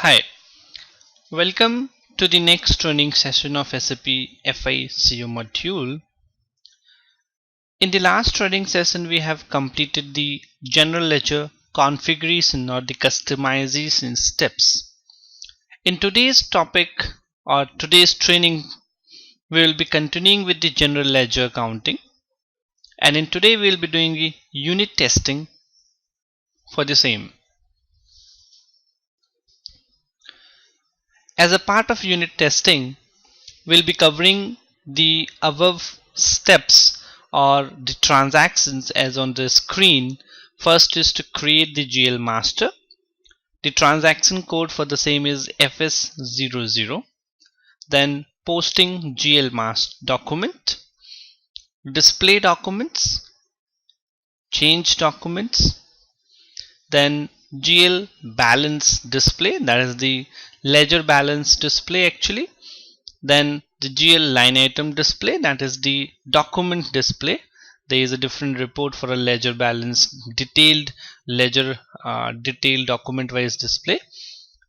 Hi, welcome to the next training session of SAP FICO module. In the last training session, we have completed the general ledger configuration or the customization steps. In today's topic or today's training, we will be continuing with the general ledger accounting, and in today we will be doing the unit testing for the same. As a part of unit testing, we'll be covering the above steps or the transactions as on the screen. First is to create the GL master. The transaction code for the same is FS00. Then posting GL master document, display documents, change documents, then GL balance display, that is the ledger balance display actually, then the GL line item display, that is the document display. There is a different report for a ledger balance detailed ledger detailed document wise display.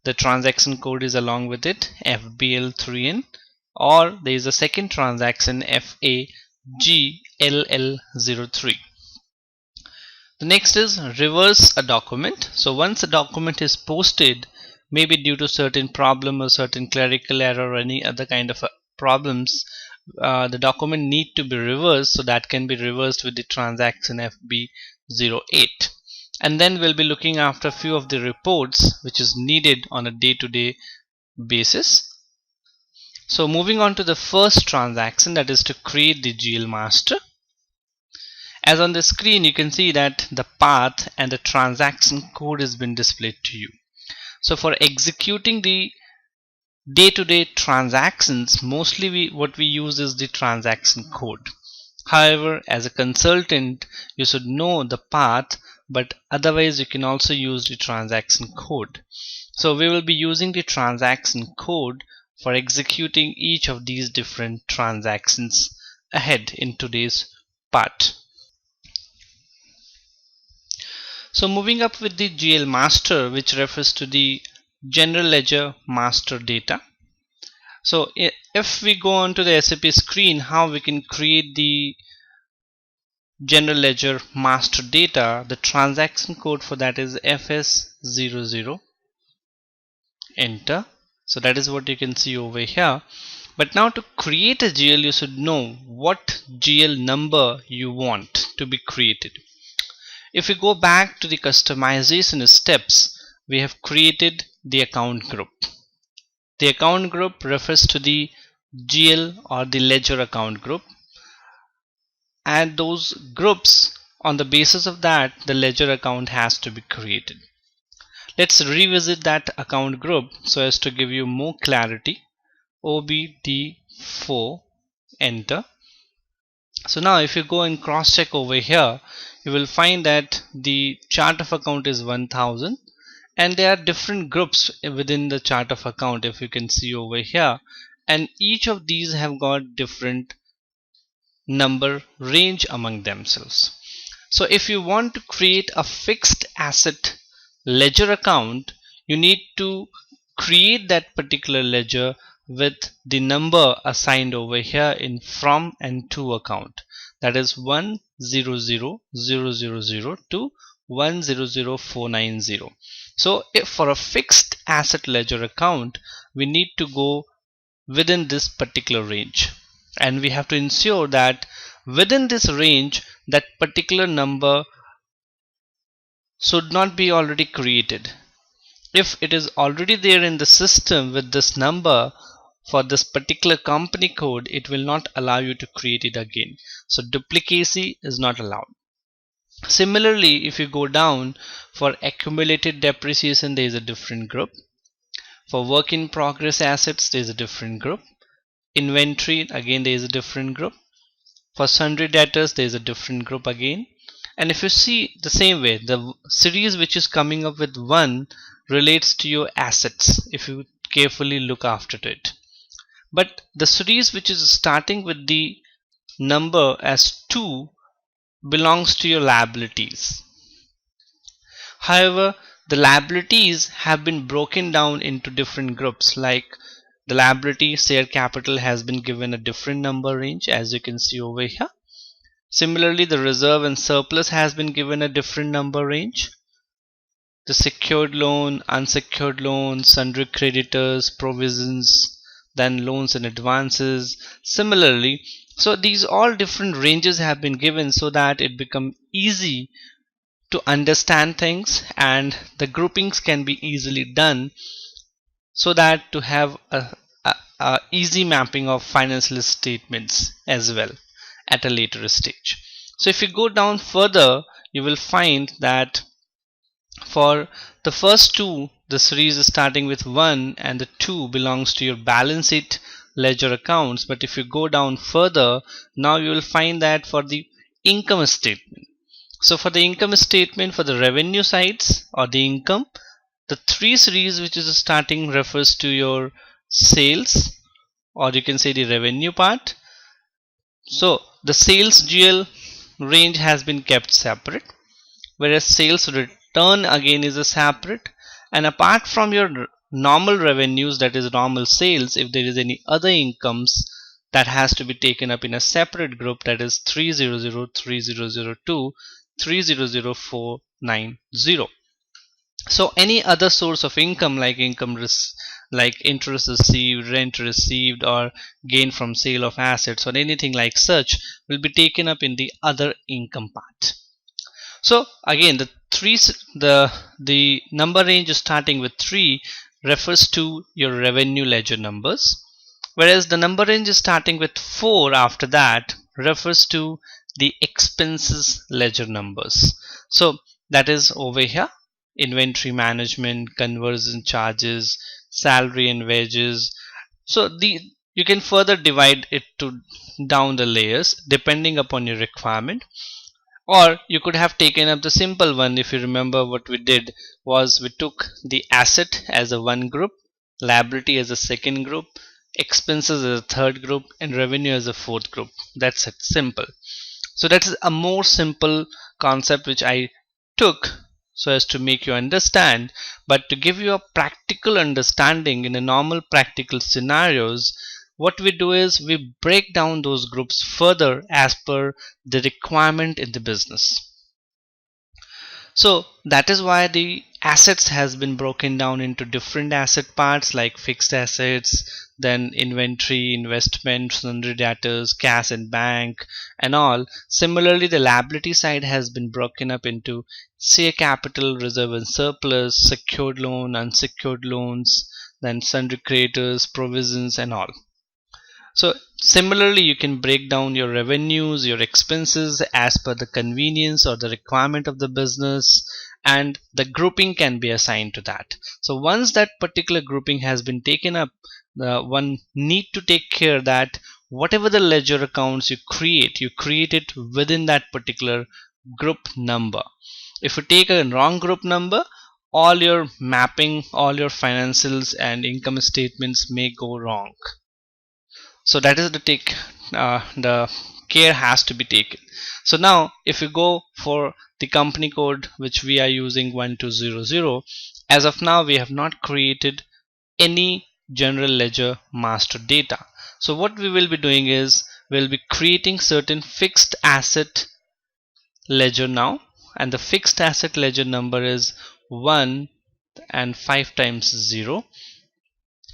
The transaction code is along with it, FBL3N, or there is a second transaction FAGLL03. The next is reverse a document. So once a document is posted, maybe due to certain problem or certain clerical error or any other kind of problems, the document need to be reversed, so that can be reversed with the transaction FB08. And then we'll be looking after a few of the reports which is needed on a day-to-day basis. So moving on to the first transaction, that is to create the GL master. As on the screen you can see that the path and the transaction code has been displayed to you. So for executing the day-to-day transactions, mostly what we use is the transaction code. However, as a consultant you should know the path, but otherwise you can also use the transaction code. So we will be using the transaction code for executing each of these different transactions ahead in today's part. So moving up with the GL master, which refers to the general ledger master data. So if we go on to the SAP screen, how we can create the general ledger master data, the transaction code for that is FS00. Enter. So that is what you can see over here. But now to create a GL, you should know what GL number you want to be created. If we go back to the customization steps, we have created the account group. The account group refers to the GL or the ledger account group, and those groups, on the basis of that, the ledger account has to be created. Let's revisit that account group so as to give you more clarity. OBD4, enter. So now if you go and cross check over here, you will find that the chart of account is 1000, and there are different groups within the chart of account, if you can see over here, and each of these have got different number range among themselves. So if you want to create a fixed asset ledger account, you need to create that particular ledger with the number assigned over here in from and to account, that is 100,000 to 100,490. So if for a fixed asset ledger account, we need to go within this particular range, and we have to ensure that within this range that particular number should not be already created. If it is already there in the system with this number for this particular company code, it will not allow you to create it again. So duplicacy is not allowed. Similarly, if you go down, for accumulated depreciation there is a different group. For work in progress assets there is a different group. Inventory, again there is a different group. For sundry debtors there is a different group again. And if you see the same way, the series which is coming up with 1 relates to your assets if you carefully look after it. But the series which is starting with the number as 2 belongs to your liabilities. However, the liabilities have been broken down into different groups. Like the liability share capital has been given a different number range, as you can see over here. Similarly, the reserve and surplus has been given a different number range. The secured loan, unsecured loan, sundry creditors, provisions, then loans and advances. Similarly, so these all different ranges have been given so that it become easy to understand things, and the groupings can be easily done so that to have a easy mapping of financial statements as well at a later stage. So if you go down further, you will find that for the first two, the series is starting with 1 and the 2 belongs to your balance sheet ledger accounts. But if you go down further, now you will find that for the income statement. So for the income statement, for the revenue sides or the income, the 3 series which is starting refers to your sales, or you can say the revenue part. So the sales GL range has been kept separate, whereas sales return again is a separate. And apart from your normal revenues, that is normal sales, if there is any other incomes, that has to be taken up in a separate group, that is 300, 3002, 300490. So any other source of income like like interest received, rent received, or gain from sale of assets, or anything like such will be taken up in the other income part. So again, the number range starting with 3 refers to your revenue ledger numbers, whereas the number range starting with 4 after that refers to the expenses ledger numbers. So that is over here: inventory management, conversion charges, salary and wages. So the you can further divide it to down the layers depending upon your requirement. Or you could have taken up the simple one. If you remember, what we did was we took the asset as a one group, liability as a second group, expenses as a third group, and revenue as a fourth group. That's it, simple. So that's a more simple concept which I took so as to make you understand. But to give you a practical understanding in a normal practical scenarios, what we do is we break down those groups further as per the requirement in the business. So that is why the assets has been broken down into different asset parts like fixed assets, then inventory, investment, sundry debtors, cash and bank, and all. Similarly, the liability side has been broken up into share capital, reserve and surplus, secured loan, unsecured loans, then sundry creditors, provisions, and all. So similarly, you can break down your revenues, your expenses as per the convenience or the requirement of the business, and the grouping can be assigned to that. So once that particular grouping has been taken up, one need to take care that whatever the ledger accounts you create it within that particular group number. If you take a wrong group number, all your mapping, all your financials and income statements may go wrong. So that is the care has to be taken. So now if you go for the company code which we are using 1200, as of now we have not created any general ledger master data. So what we will be doing is we'll be creating certain fixed asset ledger now, and the fixed asset ledger number is 1 and 5 times 0.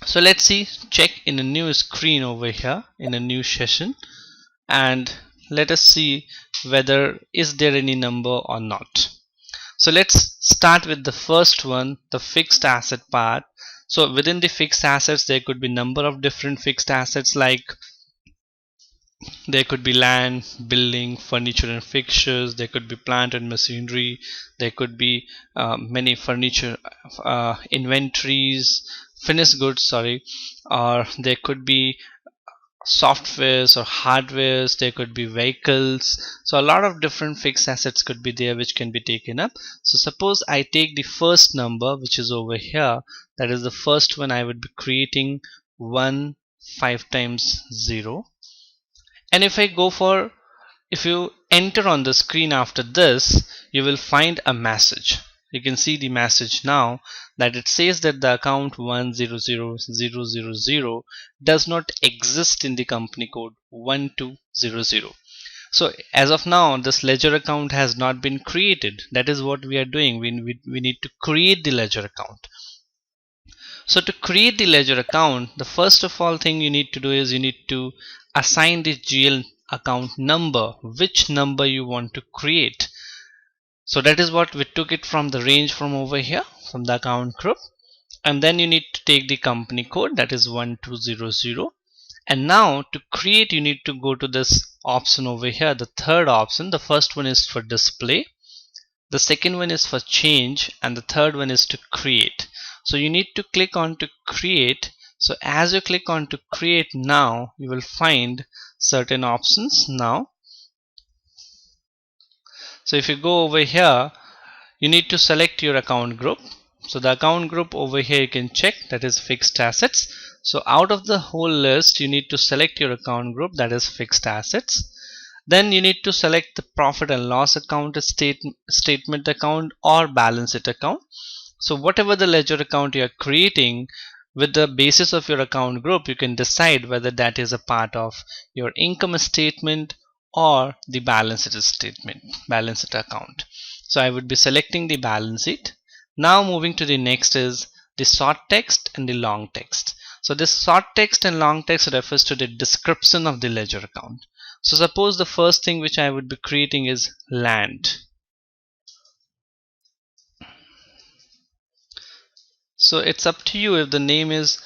So let's see, check in a new screen over here in a new session, and let us see whether is there any number or not. So let's start with the first one, the fixed asset part. So within the fixed assets there could be number of different fixed assets, like there could be land, building, furniture and fixtures, there could be plant and machinery, there could be many furniture inventories, finished goods, sorry, or there could be softwares or hardwares, there could be vehicles. So a lot of different fixed assets could be there which can be taken up. So suppose I take the first number which is over here, that is the first one I would be creating 1 5 times 0. And if you enter on the screen after this, you will find a message. you can see the message now that it says that the account 100000 does not exist in the company code 1200. So as of now, this ledger account has not been created. That is what we are doing. We need to create the ledger account. So to create the ledger account, the first of all thing you need to do is you need to assign the GL account number, which number you want to create. So that is what we took it from the range from over here, from the account group. And then you need to take the company code, that is 1200. And now to create, you need to go to this option over here, the third option. The first one is for display, the second one is for change, and the third one is to create. So you need to click on to create. So as you click on to create, now you will find certain options now. So if you go over here, you need to select your account group. So the account group over here you can check, that is fixed assets. So out of the whole list, you need to select your account group, that is fixed assets. Then you need to select the profit and loss account, statement account, or balance sheet account. So whatever the ledger account you are creating, with the basis of your account group, you can decide whether that is a part of your income statement or the balance sheet statement, balance sheet account. So I would be selecting the balance sheet. Now moving to the next is the short text and the long text. So this short text and long text refers to the description of the ledger account. So suppose the first thing which I would be creating is land. So it's up to you. If the name is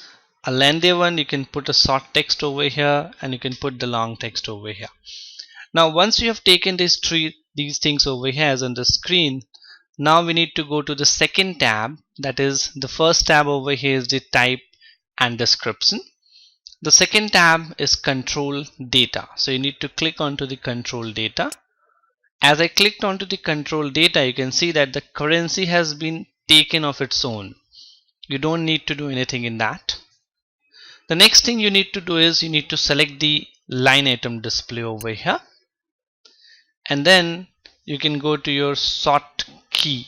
a lengthy one, you can put a short text over here and you can put the long text over here. Now once you have taken these things over here as on the screen, now we need to go to the second tab. That is, the first tab over here is the type and description. The second tab is control data. So you need to click onto the control data. As I clicked onto the control data, you can see that the currency has been taken of its own. You don't need to do anything in that. The next thing you need to do is you need to select the line item display over here, and then you can go to your sort key.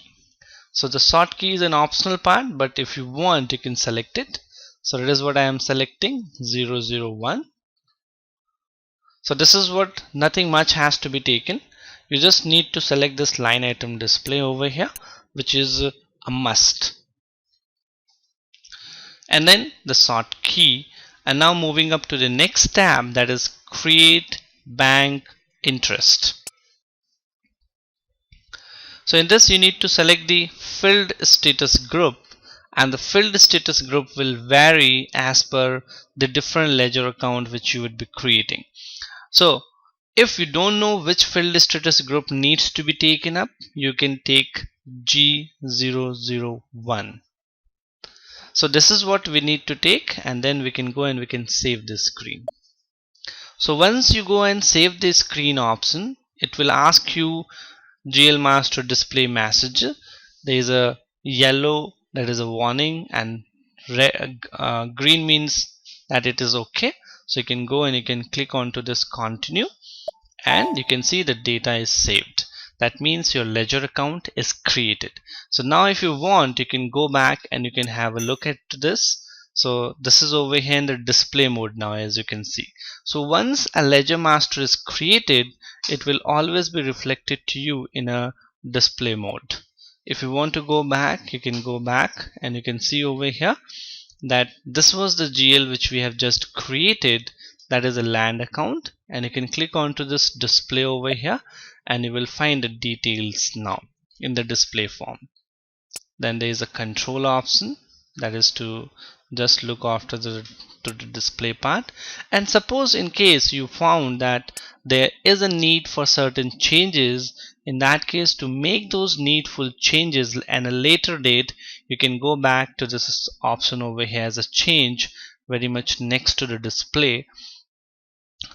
So the sort key is an optional part, but if you want, you can select it. So that is what I am selecting, 001. So this is what, nothing much has to be taken. You just need to select this line item display over here, which is a must. And then the sort key. And now moving up to the next tab, that is create bank interest. So in this you need to select the filled status group, and the filled status group will vary as per the different ledger account which you would be creating. So if you don't know which filled status group needs to be taken up, you can take G001. So this is what we need to take, and then we can go and we can save this screen. So once you go and save the screen option, it will ask you GL master display message. There is a yellow, that is a warning, and green means that it is okay. So you can go and you can click onto this continue, and you can see the data is saved. That means your ledger account is created. So now if you want, you can go back and you can have a look at this. So this is over here in the display mode now, as you can see. So once a ledger master is created, it will always be reflected to you in a display mode. If you want to go back, you can go back and you can see over here that this was the GL which we have just created, that is a land account, and you can click onto this display over here and you will find the details now in the display form. Then there is a control option, that is to just look after the display part. And suppose in case you found that there is a need for certain changes, in that case, to make those needful changes and a later date, you can go back to this option over here as a change, very much next to the display.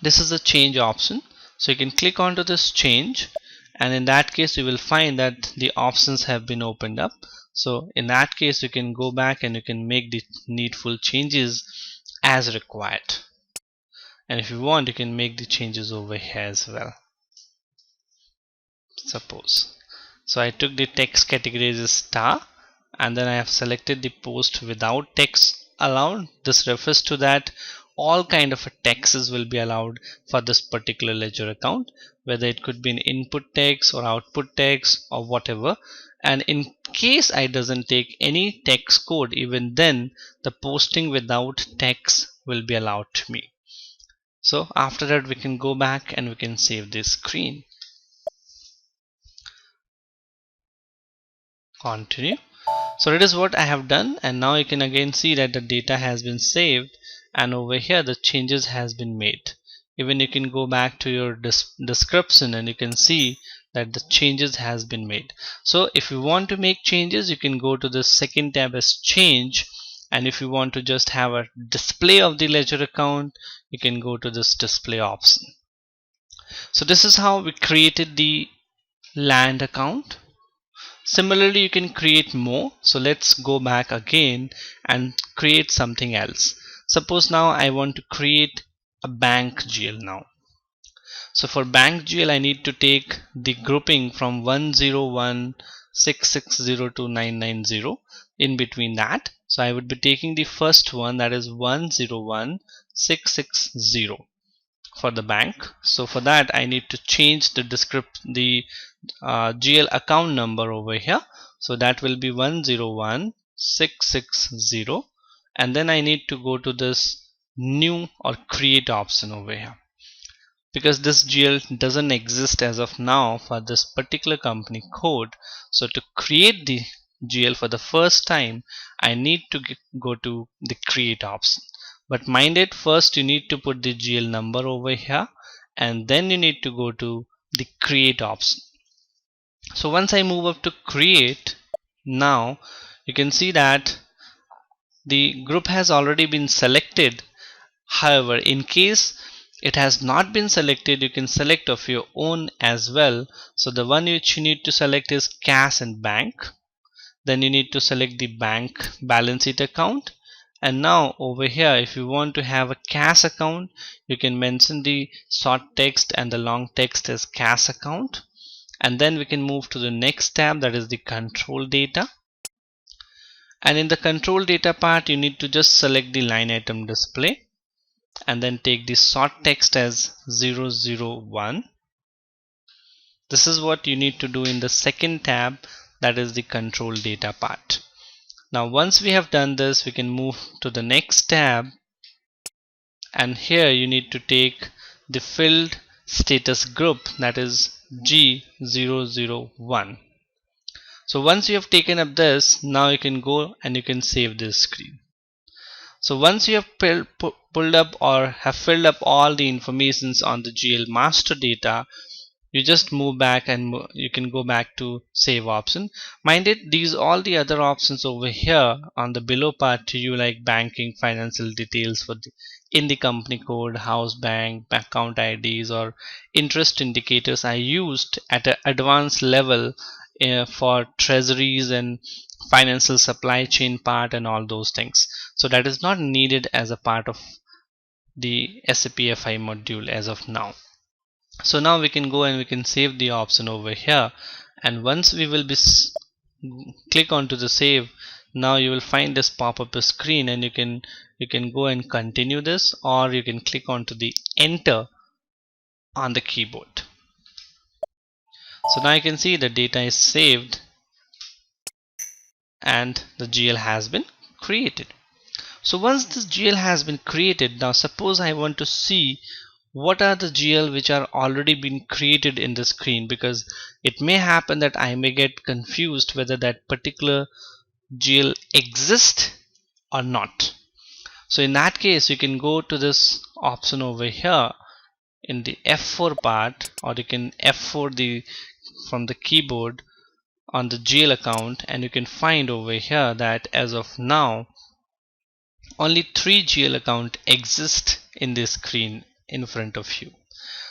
This is a change option. So you can click onto this change, and in that case you will find that the options have been opened up. So in that case you can go back and you can make the needful changes as required, and if you want you can make the changes over here as well. Suppose So I took the text category as a star, and then I have selected the post without text allowed. This refers to that all kind of texts will be allowed for this particular ledger account, whether it could be an input text or output text or whatever. And in case I doesn't take any text code, even then the posting without text will be allowed to me. So after that, we can go back and we can save this screen. Continue. So that is what I have done, and now you can again see that the data has been saved, and over here the changes has been made. Even you can go back to your description and you can see that the changes has been made. So if you want to make changes, you can go to the second tab as change, and if you want to just have a display of the ledger account, you can go to this display option. So this is how we created the land account. Similarly, you can create more. So let's go back again and create something else. Suppose now I want to create a bank GL now. So for bank GL, I need to take the grouping from 1016602 in between that. So I would be taking the first one, that is 101660 for the bank. So for that, I need to change the GL account number over here. So that will be 101660, and then I need to go to this new or create option over here, because this GL doesn't exist as of now for this particular company code. So to create the GL for the first time, I need to go to the create option. But mind it, first you need to put the GL number over here, and then you need to go to the create option. So once I move up to create, now you can see that the group has already been selected. However, in case it has not been selected, you can select of your own as well. So the one which you need to select is cash and bank. Then you need to select the bank balance sheet account. And now over here, if you want to have a cash account, you can mention the short text and the long text as cash account. And then we can move to the next tab, that is the control data. And in the control data part, you need to just select the line item display and then take the short text as 001. This is what you need to do in the second tab, that is the control data part. Now once we have done this, we can move to the next tab, and here you need to take the filled status group, that is G001. So once you have taken up this, now you can go and you can save this screen. So once you have pulled up or have filled up all the informations on the GL master data, you just move back and you can go back to save option. Mind it, these all the other options over here on the below part to you, like banking, financial details for in the company code, house bank, account IDs, or interest indicators, I used at an advanced level for treasuries and financial supply chain part and all those things. So that is not needed as a part of the SAP FI module as of now. So now we can go and we can save the option over here, and once we will be click onto the save, now you will find this pop-up screen, and you can go and continue this, or you can click onto the enter on the keyboard. So now you can see the data is saved and the GL has been created. So once this GL has been created, now suppose I want to see what are the GL which are already been created in the screen, because it may happen that I may get confused whether that particular GL exists or not. So in that case, you can go to this option over here in the F4 part, or you can F4 from the keyboard on the GL account, and you can find over here that as of now only 3 GL account exist in this screen in front of you.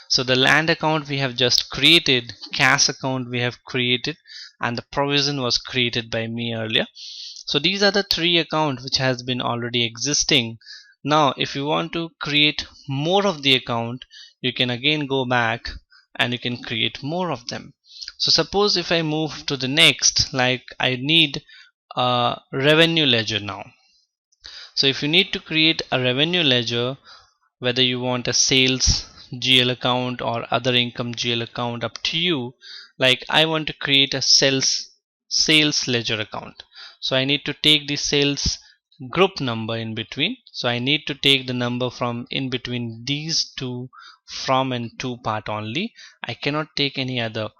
So the land account we have just created, cash account we have created, and the provision was created by me earlier. So these are the 3 accounts which has been already existing. Now if you want to create more of the account, you can again go back and you can create more of them. So suppose if I move to the next, like I need a revenue ledger now. So if you need to create a revenue ledger, whether you want a sales GL account or other income GL account, up to you. Like I want to create a sales ledger account, so I need to take the sales group number in between. So I need to take the number from in between these two from and to part only. I cannot take any other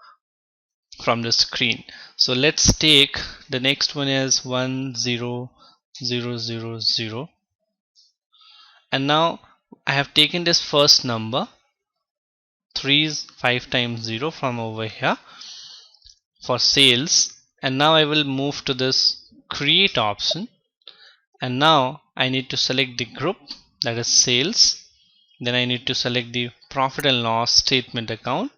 from the screen. So let's take the next one is 10000, and now I have taken this first number 3 is 5 times 0 from over here for sales, and now I will move to this create option, and now I need to select the group, that is sales. Then I need to select the profit and loss statement account,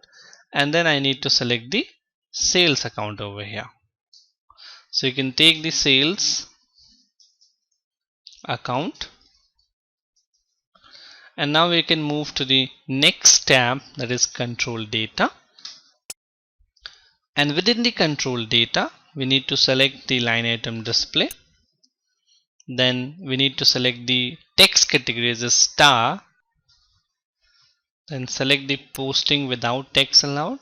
and then I need to select the sales account over here. So you can take the sales account, and now we can move to the next tab, that is control data. And within the control data, we need to select the line item display. Then we need to select the text category as a star. Then select the posting without text allowed,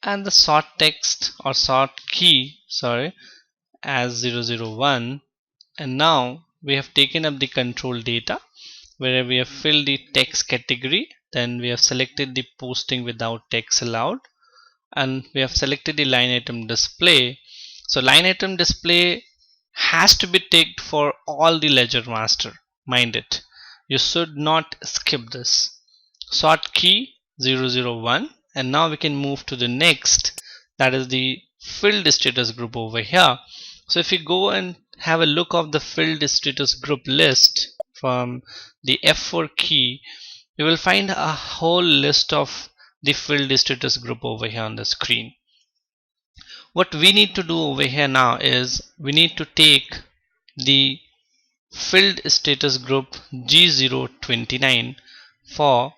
and the sort text or sort key, as 001. And now we have taken up the control data where we have filled the text category. Then we have selected the posting without text allowed, and we have selected the line item display. So line item display has to be ticked for all the ledger master, mind it, you should not skip this. Sort key 001, and now we can move to the next, that is the filled status group over here. So if you go and have a look of the filled status group list from the F4 key, you will find a whole list of the filled status group over here on the screen. What we need to do over here now is we need to take the filled status group G029 for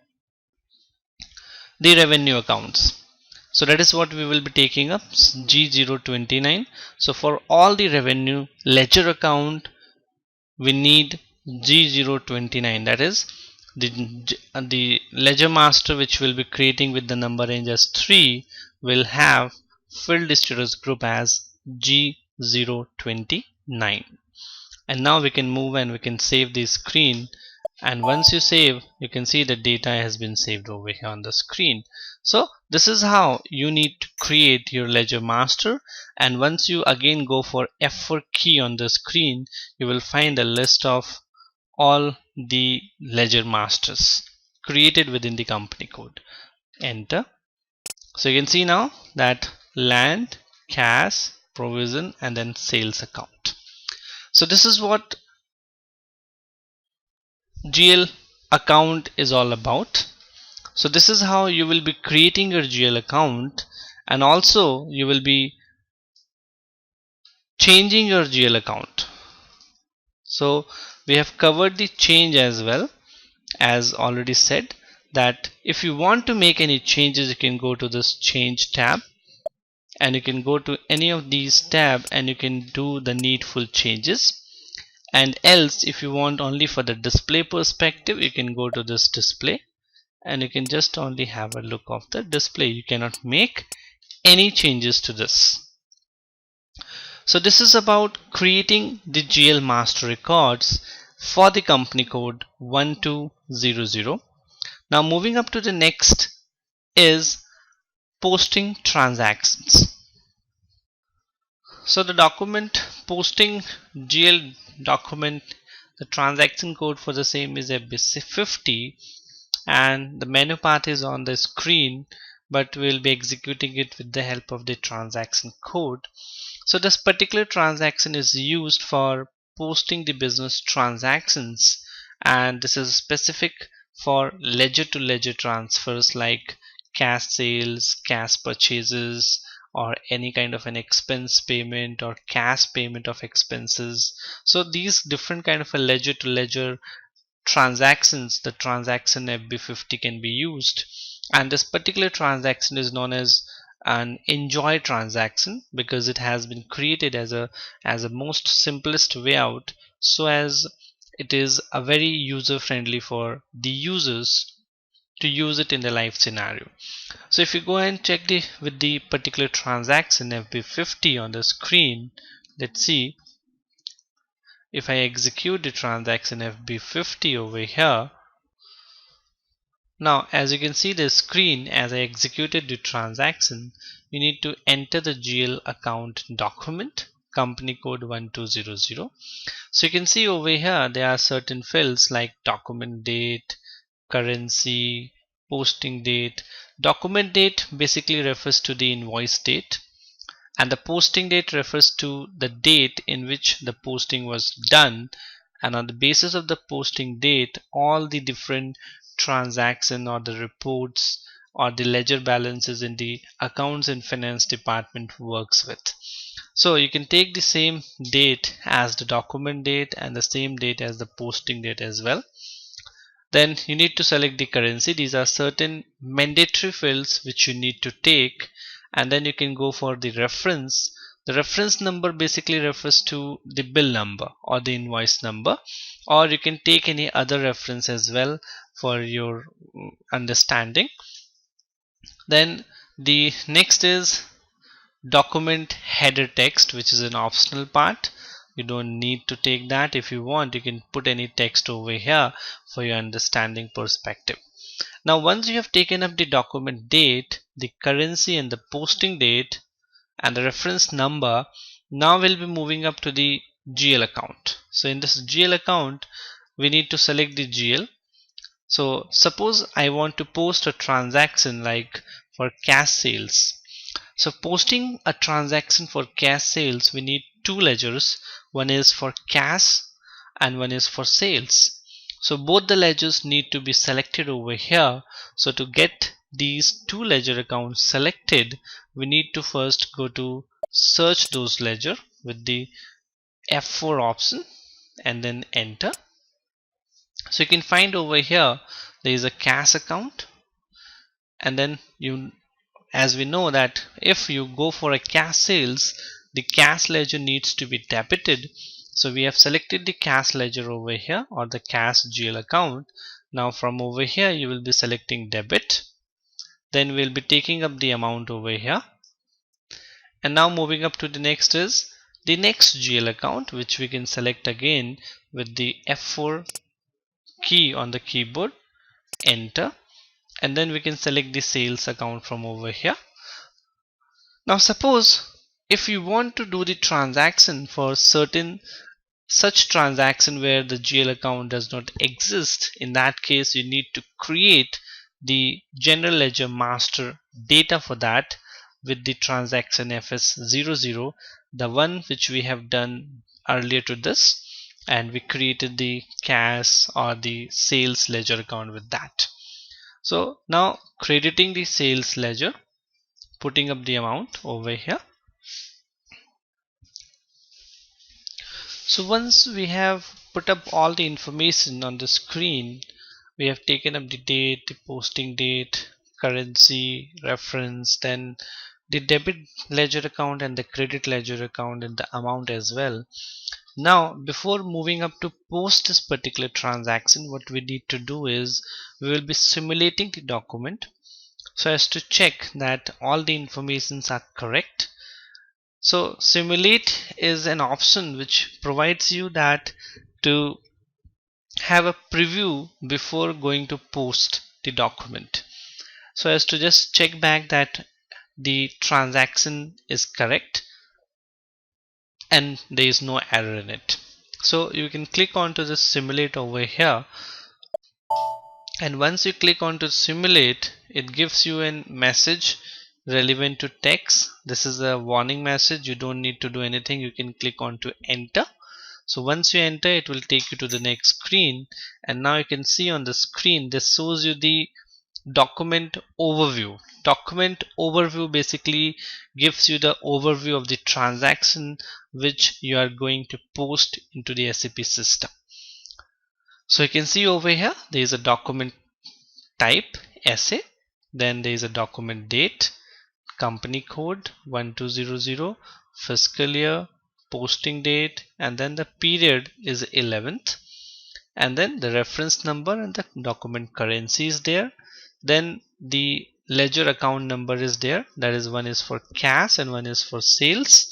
the revenue accounts. So that is what we will be taking up, G029. So for all the revenue ledger account, we need G029, that is the ledger master which will be creating with the number range as 3 will have filled status group as G029. And now we can move and we can save the screen, and once you save, you can see the data has been saved over here on the screen. So this is how you need to create your ledger master, and once you again go for F4 key on the screen, you will find a list of all the ledger masters created within the company code. Enter. So you can see now that land, cash, provision, and then sales account. So this is what GL account is all about. So this is how you will be creating your GL account, and also you will be changing your GL account. So we have covered the change as well, as already said, that if you want to make any changes, you can go to this change tab, and you can go to any of these tab and you can do the needful changes. And else, if you want only for the display perspective, you can go to this display and you can just only have a look of the display. You cannot make any changes to this. So this is about creating the GL master records for the company code 1200. Now moving up to the next is posting transactions. So the document posting GL document, the transaction code for the same is FBC50, and the menu path is on the screen, but we'll be executing it with the help of the transaction code. So this particular transaction is used for posting the business transactions, and this is specific for ledger to ledger transfers like cash sales, cash purchases, or any kind of an expense payment or cash payment of expenses. So these different kind of a ledger to ledger transactions, the transaction FB50 can be used, and this particular transaction is known as an enjoy transaction because it has been created as a most simplest way out, so as it is a very user friendly for the users to use it in the live scenario. So if you go and check the with the particular transaction FB50 on the screen, let's see if I execute the transaction FB50 over here. Now as you can see the screen, as I executed the transaction, you need to enter the GL account document company code 1200. So you can see over here there are certain fields like document date, currency, posting date. Document date basically refers to the invoice date, and the posting date refers to the date in which the posting was done, and on the basis of the posting date all the different transaction or the reports or the ledger balances in the accounts and finance department works with. So you can take the same date as the document date and the same date as the posting date as well. Then you need to select the currency. These are certain mandatory fields which you need to take, and then you can go for the reference. The reference number basically refers to the bill number or the invoice number, or you can take any other reference as well for your understanding. Then the next is document header text, which is an optional part. You don't need to take that. If you want, you can put any text over here for your understanding perspective. Now once you have taken up the document date, the currency and the posting date and the reference number, now we'll be moving up to the GL account. So in this GL account we need to select the GL. So suppose I want to post a transaction like for cash sales. So posting a transaction for cash sales, we need two ledgers. One is for cash and one is for sales. So both the ledgers need to be selected over here. So to get these two ledger accounts selected, we need to first go to search those ledger with the F4 option and then enter. So you can find over here there is a cash account, and then as we know that if you go for a cash sales, the cash ledger needs to be debited. So we have selected the cash ledger over here or the cash GL account. Now from over here you will be selecting debit, then we'll be taking up the amount over here, and now moving up to the next is the next GL account, which we can select again with the F4 key on the keyboard, enter, and then we can select the sales account from over here. Now suppose if you want to do the transaction for certain such transaction where the GL account does not exist, in that case you need to create the general ledger master data for that with the transaction FS00, the one which we have done earlier to this, and we created the cash or the sales ledger account with that. So now crediting the sales ledger, putting up the amount over here. So once we have put up all the information on the screen, we have taken up the date, the posting date, currency, reference, then the debit ledger account and the credit ledger account and the amount as well. Now before moving up to post this particular transaction, what we need to do is we will be simulating the document so as to check that all the informations are correct. So simulate is an option which provides you that to have a preview before going to post the document, so as to just check back that the transaction is correct and there is no error in it. So you can click onto the simulate over here, and once you click on to simulate, it gives you a message relevant to text. This is a warning message. You don't need to do anything. You can click on to enter. So once you enter, it will take you to the next screen, and now you can see on the screen this shows you the document overview. Document overview basically gives you the overview of the transaction which you are going to post into the SAP system. So you can see over here there is a document type SA, then there is a document date, company code 1200, fiscal year, posting date, and then the period is 11th, and then the reference number and the document currency is there. Then the ledger account number is there, that is one is for cash and one is for sales.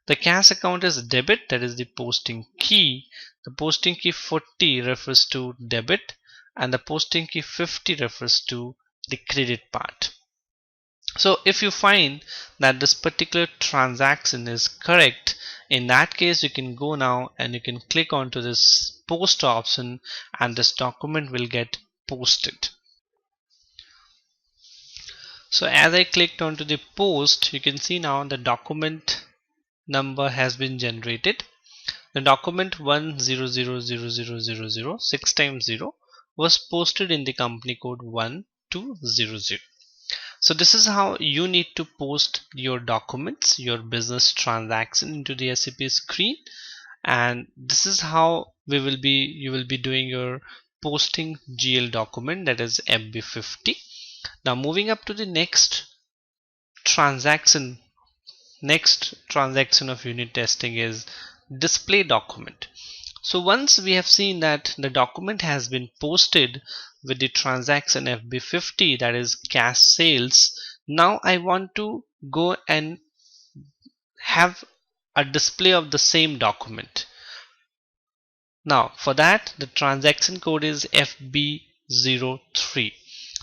The cash account is debit, that is the posting key. The posting key 40 refers to debit and the posting key 50 refers to the credit part. So if you find that this particular transaction is correct, in that case you can go now and you can click onto this post option and this document will get posted. So as I clicked onto the post, you can see now the document number has been generated. The document 1000000 6 times 0 was posted in the company code 1200. So this is how you need to post your documents, your business transaction into the SAP screen, and this is how you will be doing your posting GL document, that is FB50. Now moving up to the transaction next transaction of unit testing is display document. So once we have seen that the document has been posted with the transaction FB50, that is cash sales, now I want to go and have a display of the same document. Now for that the transaction code is FB03.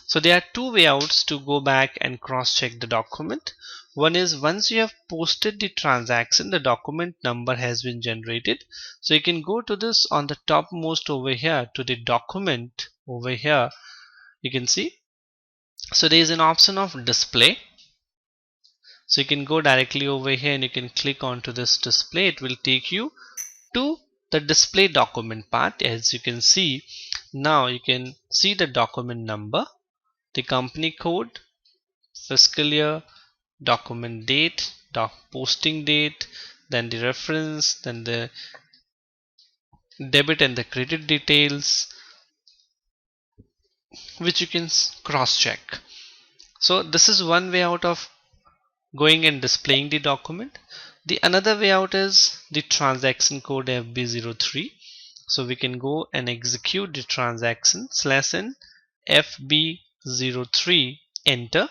So there are two wayouts to go back and cross check the document. One is once you have posted the transaction, the document number has been generated. So you can go to this on the topmost over here to the document over here. You can see. So there is an option of display. So you can go directly over here and you can click onto this display. It will take you to the display document part. As you can see, now you can see the document number, the company code, fiscal year, document date, posting date, then the reference, then the debit and the credit details, which you can cross check. So this is one way out of going and displaying the document. The another way out is the transaction code FB03. So we can go and execute the transaction /n FB03, enter.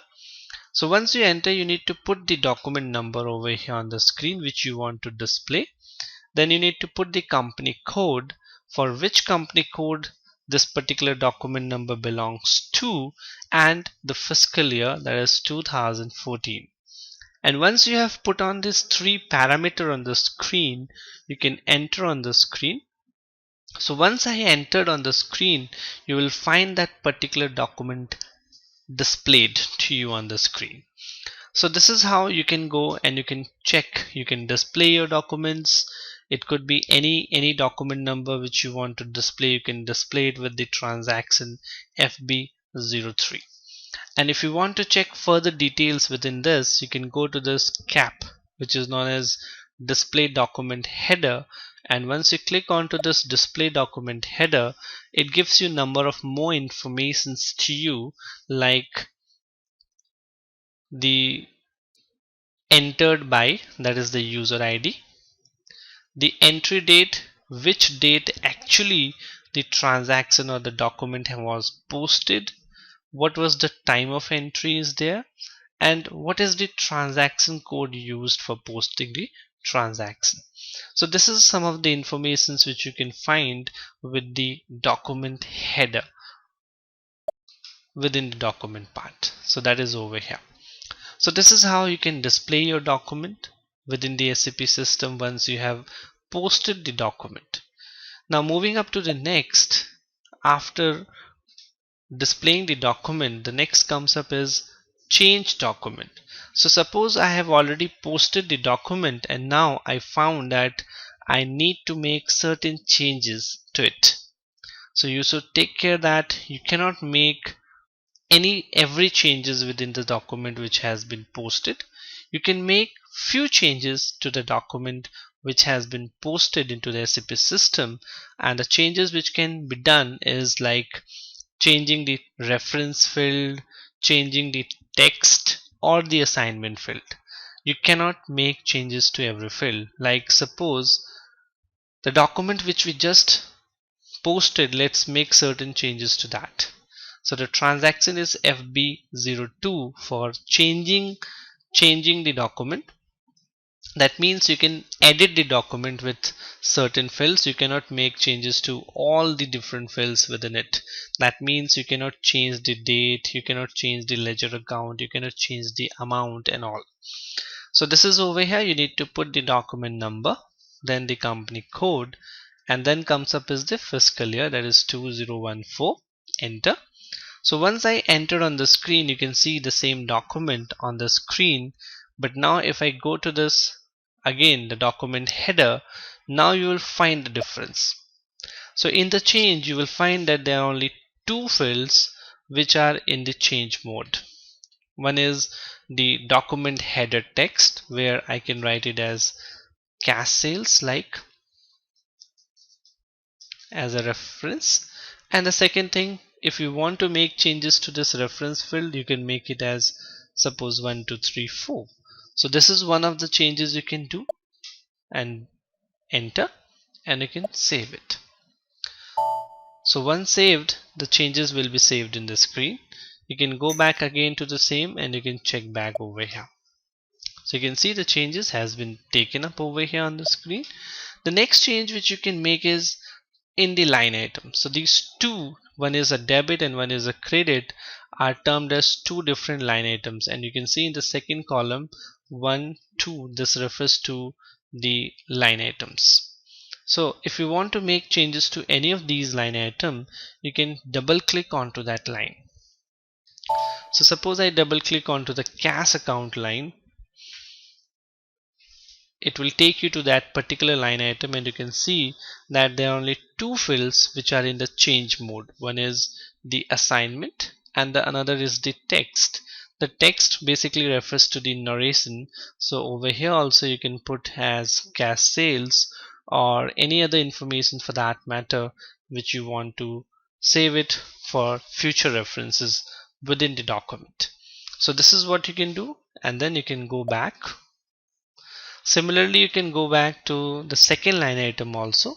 So once you enter, you need to put the document number over here on the screen which you want to display. Then you need to put the company code, for which company code this particular document number belongs to, and the fiscal year, that is 2014. And once you have put on these three parameters on the screen, you can enter on the screen. So once I entered on the screen, you will find that particular document displayed to you on the screen. So this is how you can go and you can check, you can display your documents. It could be any document number which you want to display. You can display it with the transaction FB03. And if you want to check further details within this, you can go to this cap, which is known as display document header, and once you click onto this display document header, it gives you number of more informations to you, like the entered by, that is the user ID, the entry date, which date actually the transaction or the document was posted, what was the time of entry is there, and what is the transaction code used for posting the transaction. So this is some of the informations which you can find with the document header within the document part. So that is over here. So this is how you can display your document within the SAP system once you have posted the document. Now moving up to the next, after displaying the document, the next comes up is change document. So suppose I have already posted the document and now I found that I need to make certain changes to it. So you should take care that you cannot make every changes within the document which has been posted. You can make few changes to the document which has been posted into the SAP system, and the changes which can be done is like changing the reference field, changing the text or the assignment field. You cannot make changes to every field. Like suppose the document which we just posted, let's make certain changes to that. So the transaction is FB02 for changing the document. That means you can edit the document with certain fields. You cannot make changes to all the different fields within it. That means you cannot change the date, you cannot change the ledger account, you cannot change the amount and all. So this is over here. You need to put the document number, then the company code, and then comes up is the fiscal year, that is 2014. Enter. So once I enter on the screen, you can see the same document on the screen. But now if I go to this again, the document header, now you will find the difference. So in the change, you will find that there are only two fields which are in the change mode. One is the document header text, where I can write it as cash sales, like as a reference. And the second thing, if you want to make changes to this reference field, you can make it as suppose 1 2 3 4. So this is one of the changes you can do, and enter, and you can save it. So once saved, the changes will be saved in the screen. You can go back again to the same, and you can check back over here. So you can see the changes has been taken up over here on the screen. The next change which you can make is in the line item. So these two, one is a debit and one is a credit, are termed as two different line items, and you can see in the second column 1 2, this refers to the line items. So if you want to make changes to any of these line item, you can double click onto that line. So suppose I double click onto the cash account line, it will take you to that particular line item, and you can see that there are only two fields which are in the change mode. One is the assignment and the another is the text. The text basically refers to the narration. So over here also you can put as cash sales or any other information for that matter which you want to save it for future references within the document. So this is what you can do, and then you can go back. Similarly, you can go back to the second line item also,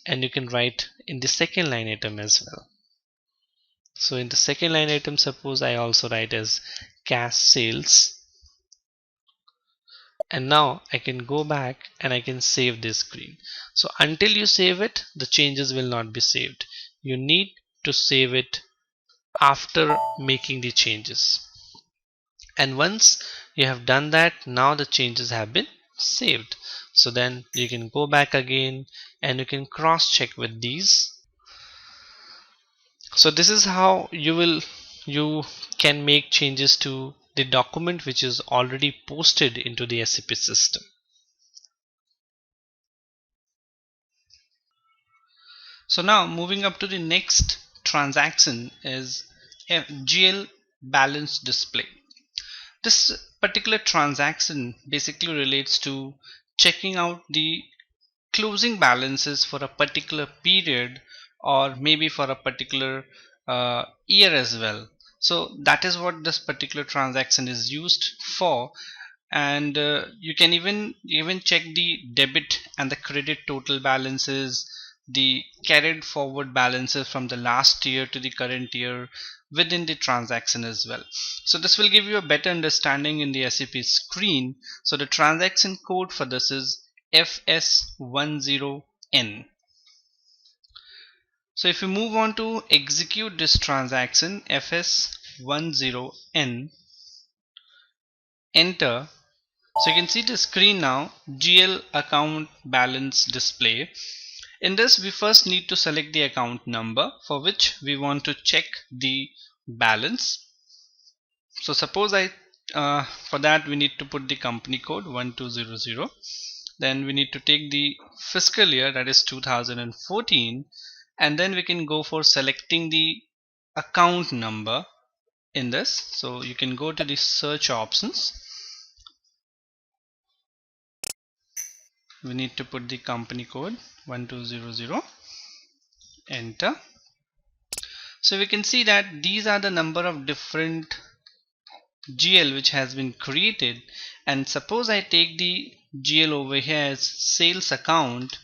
and you can write in the second line item as well. So in the second line item, suppose I also write as cash sales, and now I can go back and I can save this screen. So until you save it, the changes will not be saved. You need to save it after making the changes, and once you have done that, now the changes have been saved. So then you can go back again and you can cross check with these. So this is how you can make changes to the document which is already posted into the SAP system. So now moving up to the next transaction is GL balance display. This particular transaction basically relates to checking out the closing balances for a particular period, or maybe for a particular year as well. So that is what this particular transaction is used for. And you can even check the debit and the credit total balances, the carried forward balances from the last year to the current year within the transaction as well. So this will give you a better understanding in the SAP screen. So the transaction code for this is FS10N. So if you move on to execute this transaction, FS10N, enter. So you can see the screen now, GL account balance display. In this, we first need to select the account number for which we want to check the balance. So suppose for that we need to put the company code 1200. Then we need to take the fiscal year, that is 2014, and then we can go for selecting the account number in this. So you can go to the search options. We need to put the company code 1200, enter. So we can see that these are the number of different GL which has been created, and suppose I take the GL over here as sales account.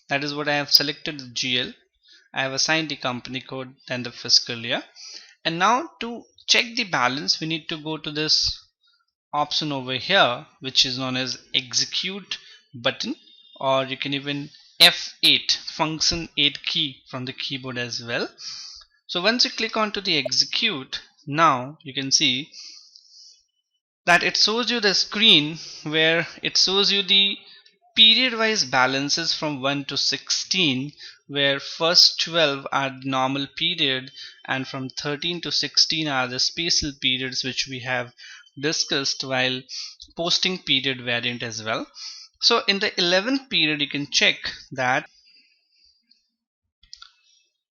That is what I have selected, the GL. I have assigned the company code and the fiscal year. And now to check the balance, we need to go to this option over here, which is known as execute button, or you can even F8, function 8 key from the keyboard as well. So once you click onto the execute, now you can see that it shows you the screen where it shows you the period wise balances from 1 to 16, where first 12 are the normal period and from 13 to 16 are the special periods which we have discussed while posting period variant as well. So in the 11th period you can check that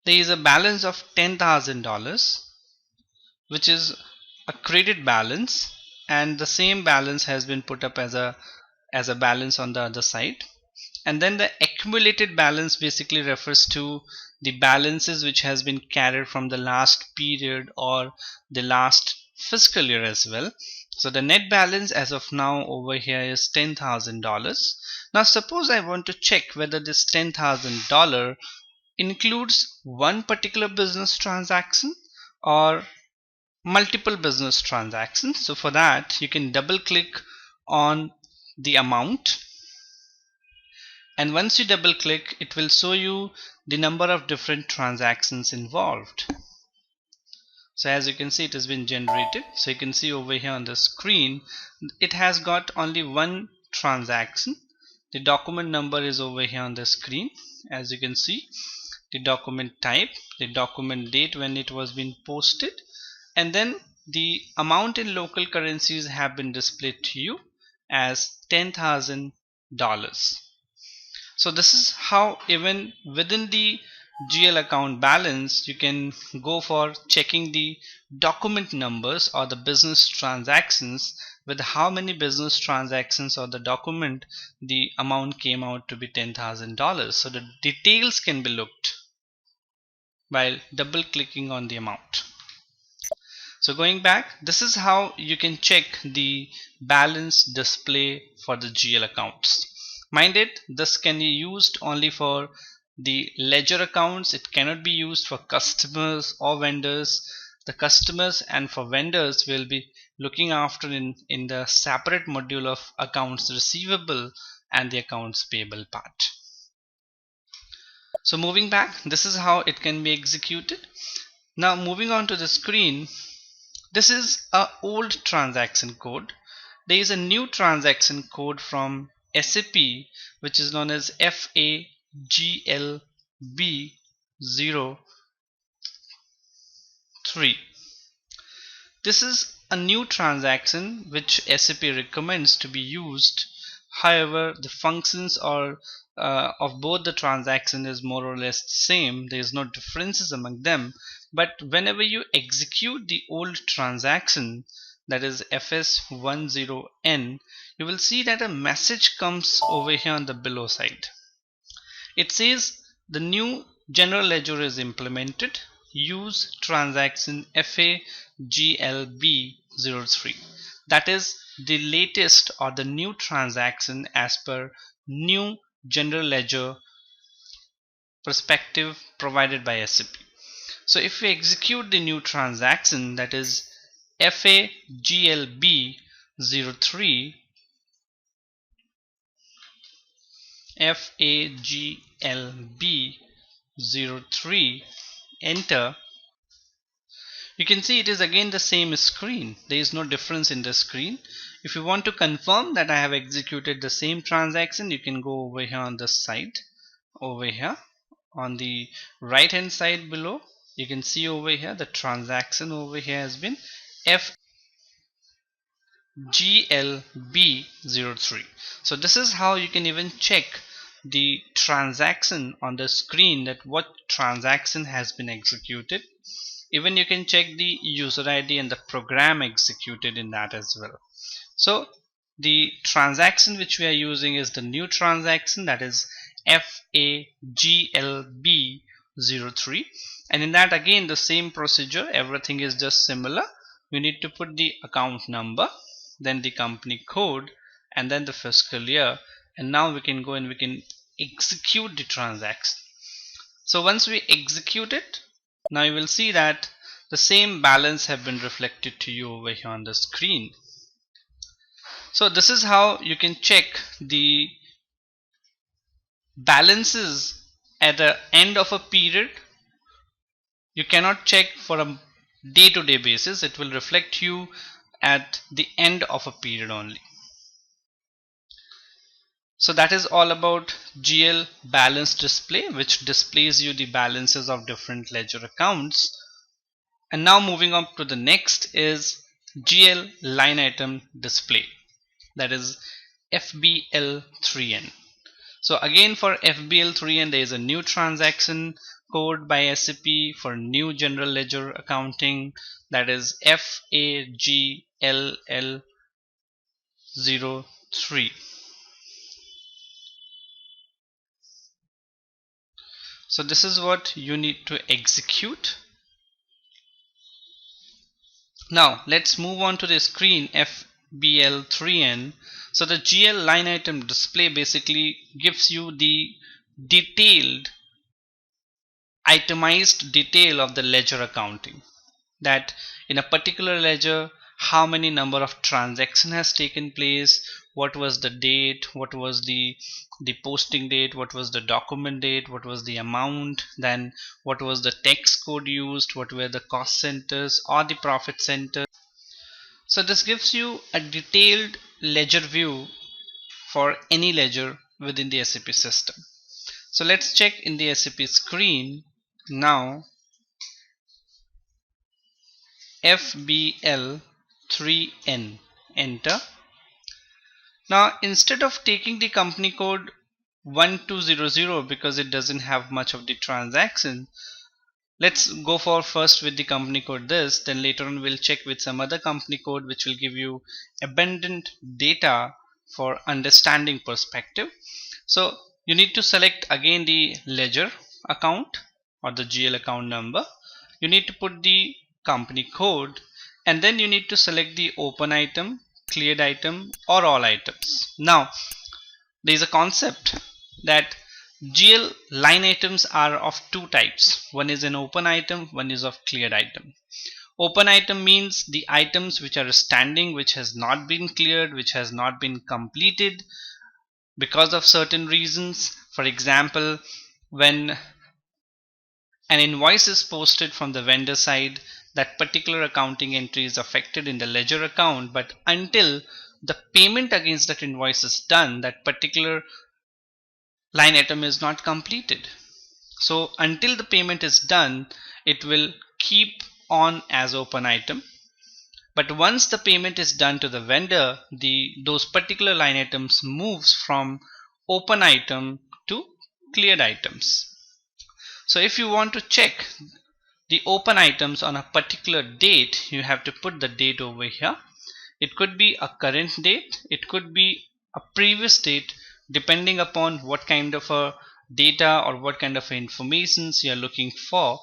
there is a balance of $10,000 which is a credit balance, and the same balance has been put up as a balance on the other side. And then the accumulated balance basically refers to the balances which has been carried from the last period or the last fiscal year as well. So the net balance as of now over here is $10,000. Now suppose I want to check whether this $10,000 includes one particular business transaction or multiple business transactions. So for that you can double click on the amount, and once you double click it will show you the number of different transactions involved. So as you can see, it has been generated. So you can see over here on the screen it has got only one transaction. The document number is over here on the screen, as you can see, the document type, the document date when it was being posted, and then the amount in local currencies have been displayed to you as $10,000. So this is how even within the GL account balance you can go for checking the document numbers or the business transactions, with how many business transactions or the document the amount came out to be $10,000. So the details can be looked while double clicking on the amount. So going back, this is how you can check the balance display for the GL accounts. Mind it, this can be used only for the ledger accounts. It cannot be used for customers or vendors. The customers and for vendors will be looking after in the separate module of accounts receivable and the accounts payable part. So moving back, this is how it can be executed. Now moving on to the screen, this is a old transaction code. There is a new transaction code from SAP which is known as FAGLB03. This is a new transaction which SAP recommends to be used. However, the functions are of both the transaction is more or less the same. There is no differences among them. But whenever you execute the old transaction, that is FS10N, you will see that a message comes over here on the below side. It says the new general ledger is implemented. Use transaction FAGLB03. That is the latest or the new transaction as per new general ledger perspective provided by SAP. So if we execute the new transaction, that is FAGLB03, FAGLB03, enter, you can see it is again the same screen. There is no difference in the screen. If you want to confirm that I have executed the same transaction, you can go over here on this side, over here on the right hand side below. You can see over here the transaction over here has been FGLB03. So this is how you can even check the transaction on the screen, that what transaction has been executed. Even you can check the user ID and the program executed in that as well. So the transaction which we are using is the new transaction, that is FAGLB03, and in that again the same procedure, everything is just similar. we need to put the account number, then the company code, and then the fiscal year. And now we can go and we can execute the transaction. So once we execute it, now you will see that the same balance have been reflected to you over here on the screen. So this is how you can check the balances at the end of a period. You cannot check for a day-to-day basis. It will reflect you at the end of a period only. So that is all about GL balance display, which displays you the balances of different ledger accounts. And now moving on to the next is GL line item display, that is FBL3N. So again for FBL3N there is a new transaction code by SAP for new general ledger accounting, that is FAGLL03. So this is what you need to execute. Now let's move on to the screen FBL3N. So the GL line item display basically gives you the detailed itemized detail of the ledger accounting, that in a particular ledger how many number of transaction has taken place, what was the date, what was the posting date, what was the document date, what was the amount, then what was the text code used, what were the cost centers or the profit centers. So this gives you a detailed ledger view for any ledger within the SAP system. So let's check in the SAP screen now. FBL3N, enter. Now instead of taking the company code 1200 because it doesn't have much of the transaction, let's go for first with the company code this, then later on we'll check with some other company code which will give you abundant data for understanding perspective. So you need to select again the ledger account or the GL account number. You need to put the company code, and then you need to select the open item, cleared item or all items. Now there is a concept that GL line items are of two types. One is an open item, one is of cleared item. Open item means the items which are standing, which has not been cleared, which has not been completed because of certain reasons. For example, when an invoice is posted from the vendor side, that particular accounting entry is affected in the ledger account, but until the payment against that invoice is done, that particular line item is not completed. So until the payment is done, it will keep on as open item. But once the payment is done to the vendor, those particular line items moves from open item to cleared items. So if you want to check the open items on a particular date, you have to put the date over here. It could be a current date, it could be a previous date, depending upon what kind of a data or what kind of information you are looking for.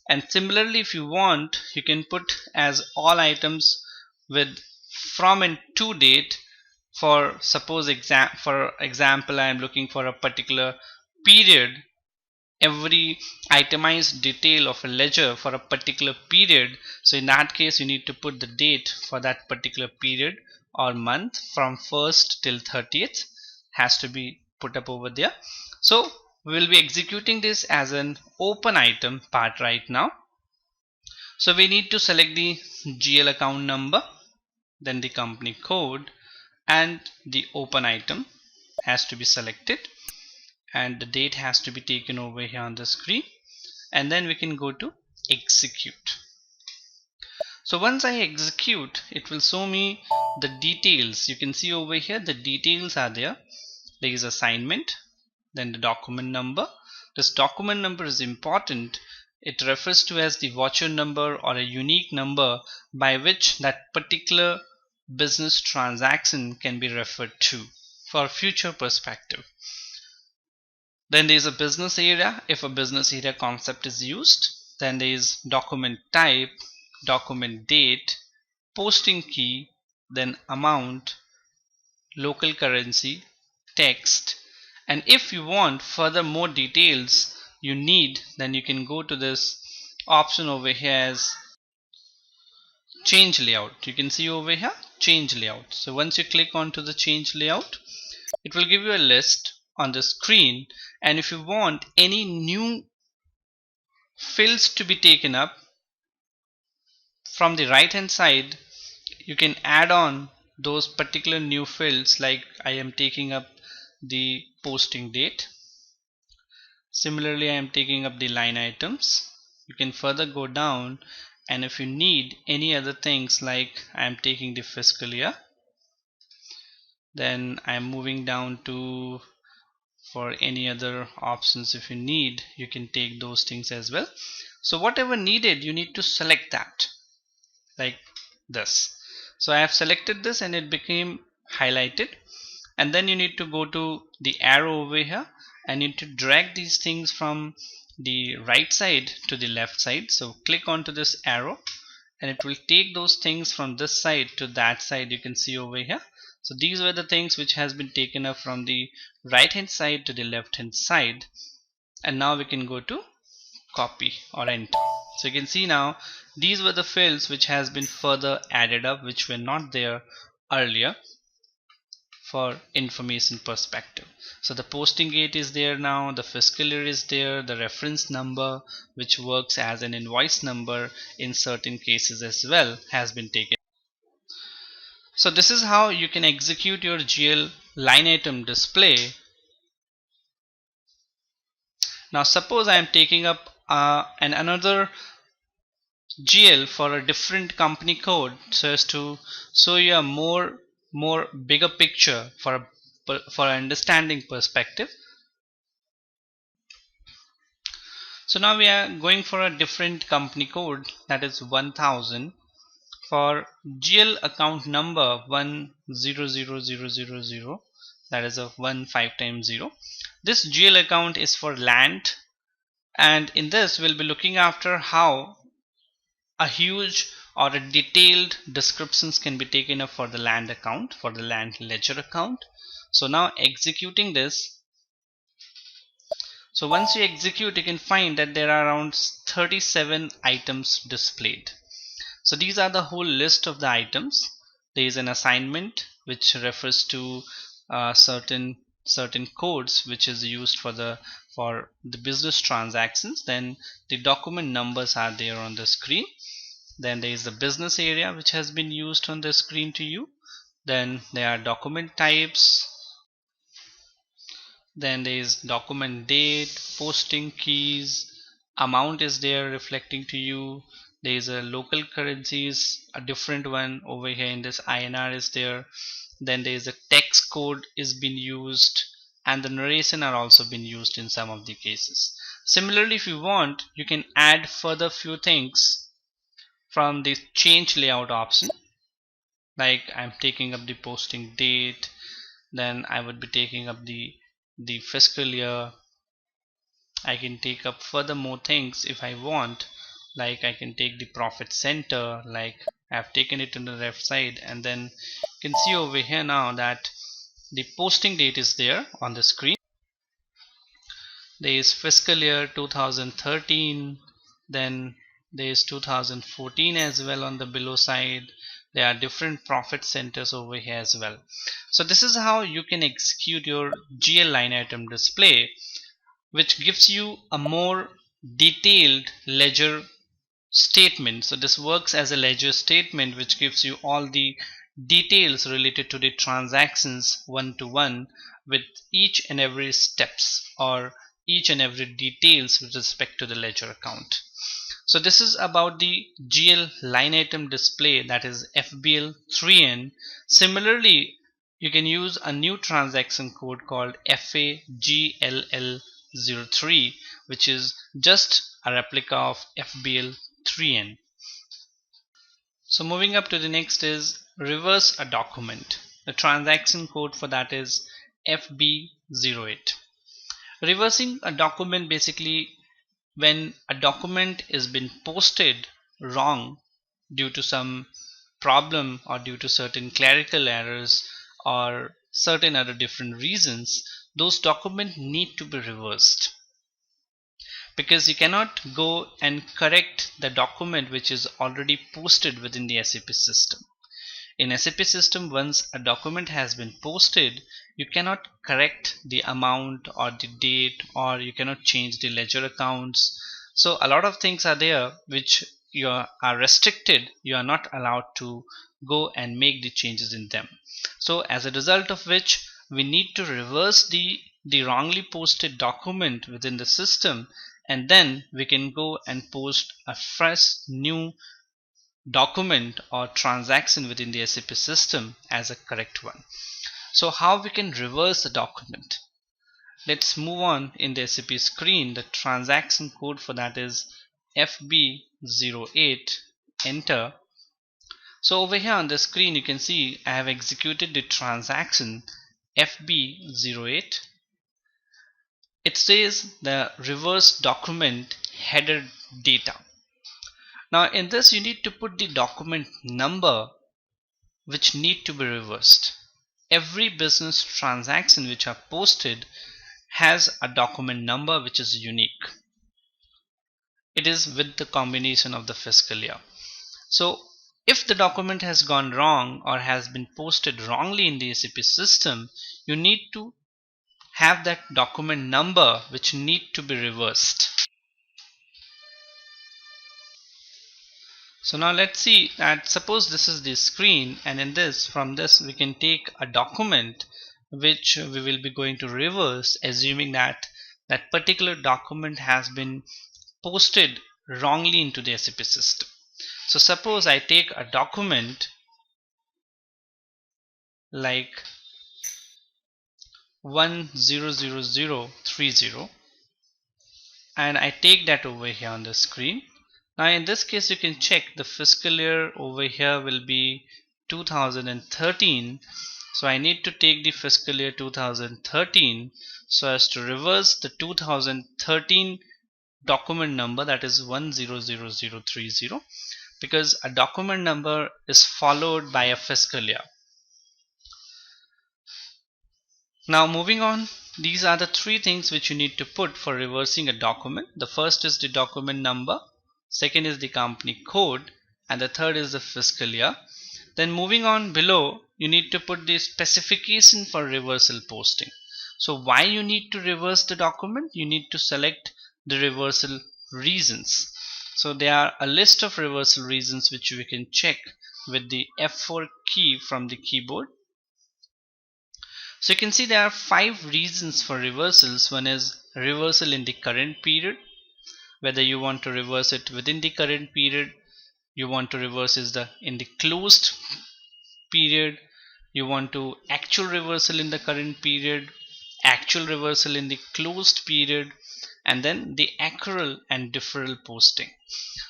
And similarly, if you want, you can put as all items with from and to date. For suppose for example, I am looking for a particular period, every itemized detail of a ledger for a particular period. So in that case you need to put the date for that particular period or month from 1st till 30th has to be put up over there. So we will be executing this as an open item part right now. So we need to select the GL account number, then the company code, and the open item has to be selected, and the date has to be taken over here on the screen, and then we can go to execute. So once I execute, it will show me the details. You can see over here the details are there. There is assignment, then the document number. This document number is important. It refers to as the voucher number or a unique number by which that particular business transaction can be referred to for future perspective. Then there is a business area. If a business area concept is used, then there is document type, document date, posting key, then amount, local currency, text. And if you want further more details you need, then you can go to this option over here as change layout. You can see over here change layout. So once you click onto the change layout, it will give you a list on the screen, and if you want any new fields to be taken up from the right hand side, you can add on those particular new fields. Like I am taking up the posting date. Similarly, I am taking up the line items. You can further go down, and if you need any other things, like I am taking the fiscal year, then I am moving down to for any other options. If you need, you can take those things as well. So whatever needed, you need to select that like this. So I have selected this and it became highlighted, and then you need to go to the arrow over here and you need to drag these things from the right side to the left side. So click onto this arrow and it will take those things from this side to that side. You can see over here. So these were the things which has been taken up from the right hand side to the left hand side, and now we can go to copy or enter. So you can see now these were the fields which has been further added up, which were not there earlier for information perspective. So the posting date is there now, the fiscal year is there, the reference number which works as an invoice number in certain cases as well has been taken. So this is how you can execute your GL line item display. Now suppose I am taking up another GL for a different company code, so as to show you a more bigger picture for understanding perspective. So now we are going for a different company code, that is 1000, for GL account number 100000, that is a 15 times 0. This GL account is for land, and in this we'll be looking after how a huge or a detailed descriptions can be taken up for the land account, for the land ledger account. So now executing this, so once you execute, you can find that there are around 37 items displayed. So these are the whole list of the items. There is an assignment which refers to certain codes which is used for the business transactions. Then the document numbers are there on the screen. Then there is the business area which has been used on the screen to you. Then there are document types. Then there is document date, posting keys, amount is there reflecting to you. There is a local currencies, a different one over here in this INR is there. Then there is a text code is being used, and the narration are also being used in some of the cases. Similarly, if you want, you can add further few things from the change layout option. Like I'm taking up the posting date, then I would be taking up the fiscal year. I can take up further more things if I want, like I can take the profit center, like I've taken it on the left side, and then you can see over here now that the posting date is there on the screen. There is fiscal year 2013, then there is 2014 as well on the below side. There are different profit centers over here as well. So this is how you can execute your GL line item display, which gives you a more detailed ledger statement. So this works as a ledger statement which gives you all the details related to the transactions one to one, with each and every steps or each and every details with respect to the ledger account. So this is about the GL line item display, that is FBL 3N. Similarly, you can use a new transaction code called FAGLL03, which is just a replica of FBL 3N. So moving up to the next is reverse a document. The transaction code for that is FB08. Reversing a document, basically when a document is been posted wrong due to some problem or due to certain clerical errors or certain other different reasons, those documents need to be reversed, because you cannot go and correct the document which is already posted within the SAP system. In SAP system, once a document has been posted, you cannot correct the amount or the date, or you cannot change the ledger accounts. So a lot of things are there which are restricted. You are not allowed to go and make the changes in them. So as a result of which, we need to reverse the wrongly posted document within the system, and then we can go and post a fresh new document or transaction within the SAP system as a correct one. So how we can reverse the document? Let's move on in the SAP screen. The transaction code for that is FB08. Enter. So over here on the screen you can see I have executed the transaction FB08. It says the reverse document header data. Now in this you need to put the document number which need to be reversed. Every business transaction which are posted has a document number which is unique. It is with the combination of the fiscal year. So if the document has gone wrong or has been posted wrongly in the SAP system, you need to have that document number which need to be reversed. So now let's see that suppose this is the screen, and in this, from this we can take a document which we will be going to reverse, assuming that that particular document has been posted wrongly into the SAP system. So suppose I take a document like 100030 and I take that over here on the screen. Now in this case you can check the fiscal year over here will be 2013. So I need to take the fiscal year 2013 so as to reverse the 2013 document number, that is 100030, because a document number is followed by a fiscal year. Now moving on, these are the three things which you need to put for reversing a document. The first is the document number, second is the company code, and the third is the fiscal year. Then moving on below, you need to put the specification for reversal posting. So why you need to reverse the document? You need to select the reversal reasons. So there are a list of reversal reasons which we can check with the F4 key from the keyboard. So you can see there are 5 reasons for reversals. One is reversal in the current period, whether you want to reverse it within the current period, you want to reverse is in the closed period, you want to actual reversal in the current period, actual reversal in the closed period, and then the accrual and deferral posting.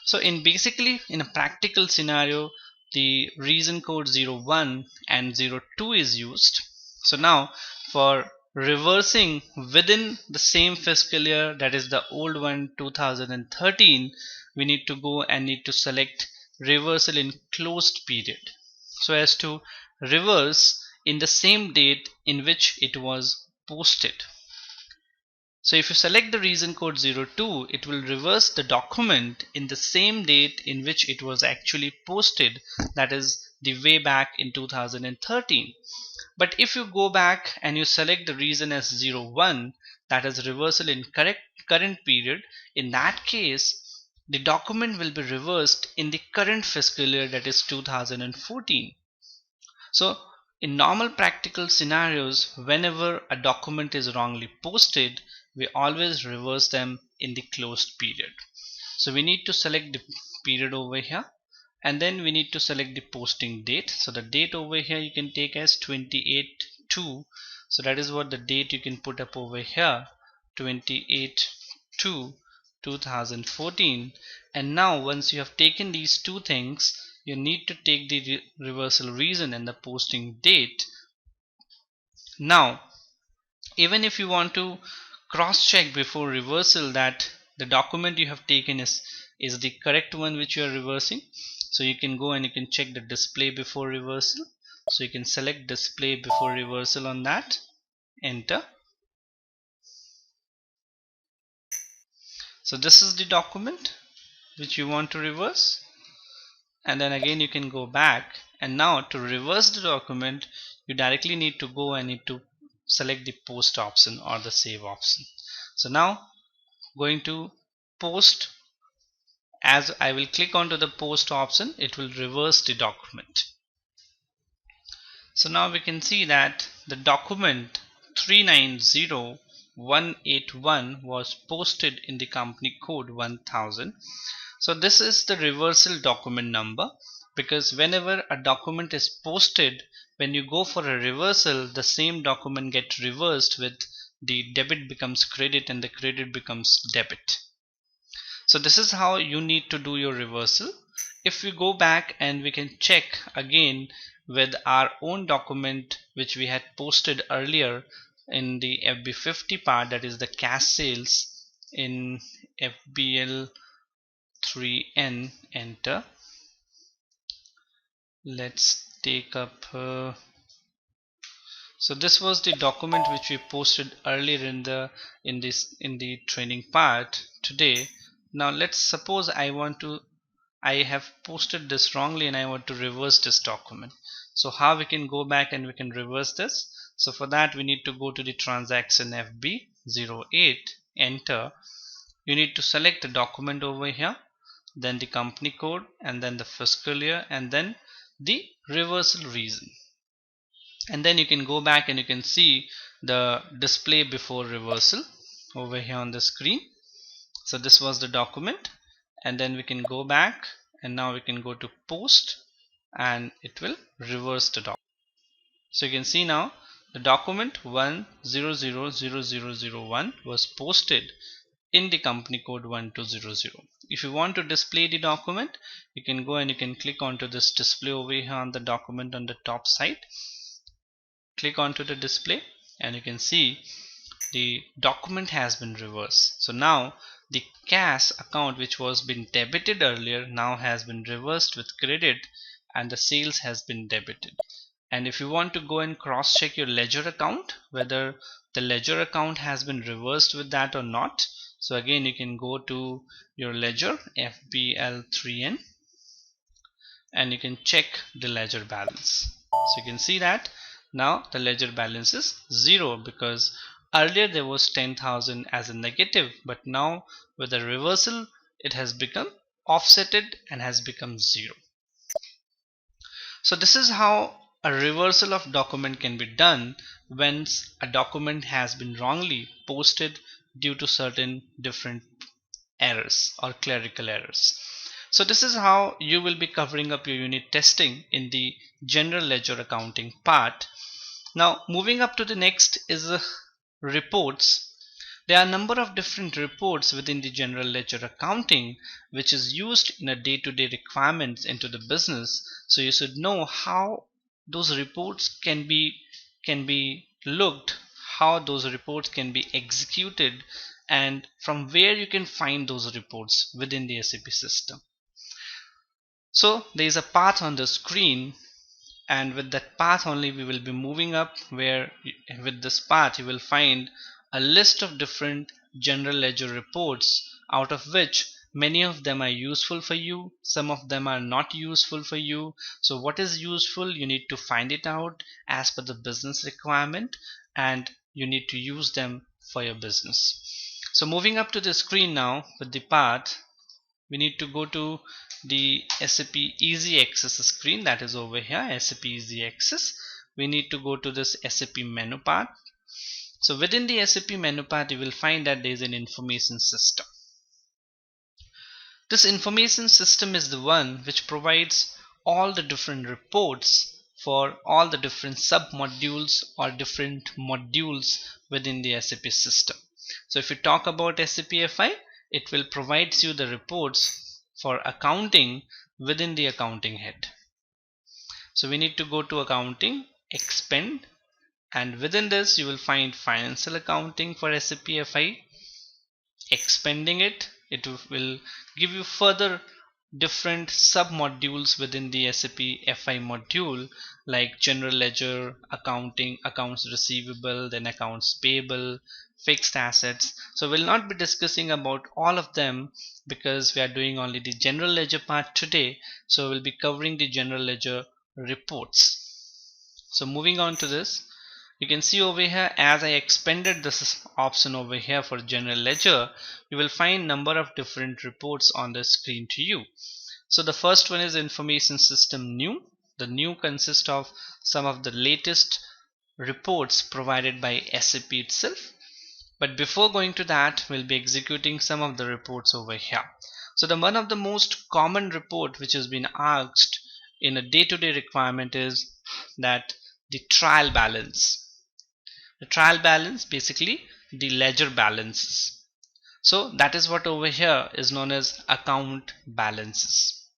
So basically in a practical scenario, the reason code 01 and 02 is used. So now for reversing within the same fiscal year, that is the old one 2013, we need to go and need to select reversal in closed period so as to reverse in the same date in which it was posted. So if you select the reason code 02, it will reverse the document in the same date in which it was actually posted, that is the way back in 2013. But if you go back and you select the reason as 01, that is reversal in current period, in that case the document will be reversed in the current fiscal year, that is 2014. So in normal practical scenarios, whenever a document is wrongly posted, we always reverse them in the closed period. So we need to select the period over here, and then we need to select the posting date. So the date over here you can take as 28/2. So that is what the date you can put up over here, 28/2/2014. And now once you have taken these two things, you need to take the reversal reason and the posting date. Now even if you want to cross check before reversal that the document you have taken is the correct one which you are reversing. So you can go and you can check the display before reversal. So you can select display before reversal on that, enter. So this is the document which you want to reverse, and then again you can go back, and now to reverse the document you directly need to go and need to select the post option or the save option. So now going to post, as I will click onto the post option, it will reverse the document. So now we can see that the document 390181 was posted in the company code 1000. So this is the reversal document number, because whenever a document is posted, when you go for a reversal, the same document gets reversed with the debit becomes credit and the credit becomes debit. So this is how you need to do your reversal. If we go back and we can check again with our own document which we had posted earlier in the FB50 part, that is the cash sales in FBL3N, enter. Let's take up so this was the document which we posted earlier in the training part today. Now let's suppose I have posted this wrongly and I want to reverse this document. So how we can go back and we can reverse this? So for that we need to go to the transaction FB08, enter. You need to select the document over here, then the company code, and then the fiscal year, and then the reversal reason. And then you can go back and you can see the display before reversal over here on the screen. So this was the document, and then we can go back and now we can go to post and it will reverse the document. So you can see now the document 1000001 was posted in the company code 1200. If you want to display the document, you can go and you can click onto this display over here on the document on the top side. Click onto the display and you can see the document has been reversed. So now the cash account which was been debited earlier now has been reversed with credit, and the sales has been debited. And if you want to go and cross check your ledger account whether the ledger account has been reversed with that or not, so again you can go to your ledger FBL3N and you can check the ledger balance. So you can see that now the ledger balance is 0, because earlier there was 10,000 as a negative, but now with the reversal it has become offsetted and has become 0. So this is how a reversal of document can be done once a document has been wrongly posted due to certain different errors or clerical errors. So this is how you will be covering up your unit testing in the general ledger accounting part. Now moving up to the next is reports. There are a number of different reports within the general ledger accounting which is used in a day-to-day requirements into the business. So you should know how those reports can be looked, how those reports can be executed, and from where you can find those reports within the SAP system. So there is a path on the screen, and with that path only we will be moving up, where with this path you will find a list of different general ledger reports, out of which many of them are useful for you, some of them are not useful for you. So what is useful, you need to find it out as per the business requirement, and you need to use them for your business. So moving up to the screen now with the path, we need to go to the SAP Easy Access screen, that is over here, SAP Easy Access. We need to go to this SAP menu path. So within the SAP menu path you will find that there is an information system. This information system is the one which provides all the different reports for all the different sub modules or different modules within the SAP system. So if you talk about SAP FI, it will provide you the reports for accounting within the accounting head. So we need to go to accounting, expend, and within this you will find financial accounting for SAP FI. expanding it, it will give you further different sub modules within the SAP FI module, like general ledger, accounting, accounts receivable, then accounts payable, fixed assets. So we'll not be discussing about all of them because we are doing only the general ledger part today. So we'll be covering the general ledger reports. So moving on to this, you can see over here, as I expanded this option over here for general ledger, you will find number of different reports on the screen to you. So the first one is information system new. The new consists of some of the latest reports provided by SAP itself. But before going to that, we'll be executing some of the reports over here. So the one of the most common report which has been asked in a day-to-day requirement is that the trial balance. The trial balance, basically the ledger balances. So that is what over here is known as account balances.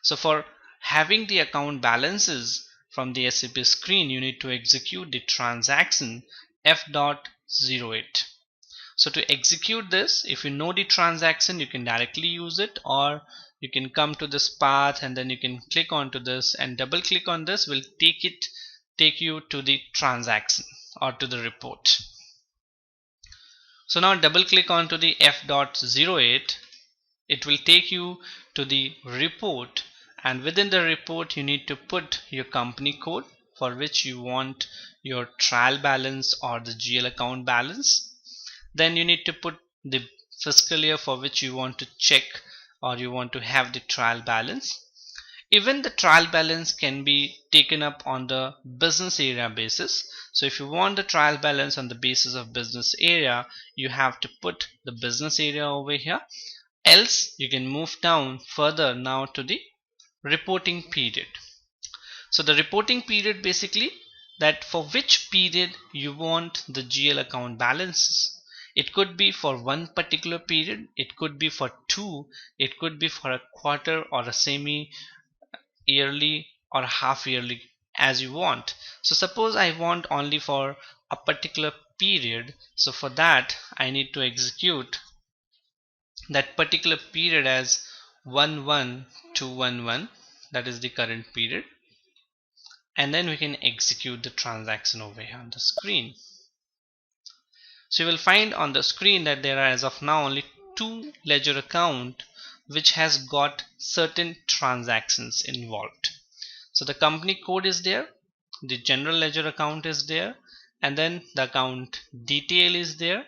So for having the account balances from the SAP screen, you need to execute the transaction F.08. So to execute this, if you know the transaction, you can directly use it, or you can come to this path and then you can click onto this and double click on this will take you to the transaction or to the report. So now double click onto the F.08. It will take you to the report, and within the report you need to put your company code for which you want your trial balance or the GL account balance. Then you need to put the fiscal year for which you want to check or you want to have the trial balance. Even the trial balance can be taken up on the business area basis. So if you want the trial balance on the basis of business area, you have to put the business area over here. Else you can move down further now to the reporting period. So the reporting period, basically that for which period you want the GL account balances. It could be for one particular period, it could be for two, it could be for a quarter or a semi yearly or half yearly, as you want. So suppose I want only for a particular period, so for that I need to execute that particular period as 11211, that is the current period, and then we can execute the transaction over here on the screen. So you will find on the screen that there are as of now only two ledger account which has got certain transactions involved. So the company code is there, the general ledger account is there, and then the account detail is there.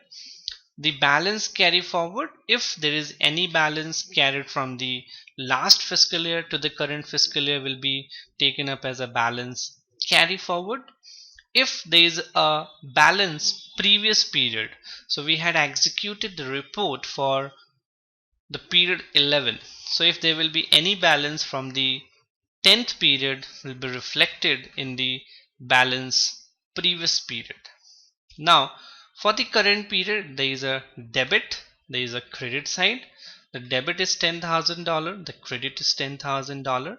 The balance carry forward, if there is any balance carried from the last fiscal year to the current fiscal year, will be taken up as a balance carry forward. If there is a balance previous period, so we had executed the report for the period 11, so if there will be any balance from the 10th period, will be reflected in the balance previous period. Now for the current period, there is a debit, there is a credit side. The debit is $10,000, the credit is $10,000,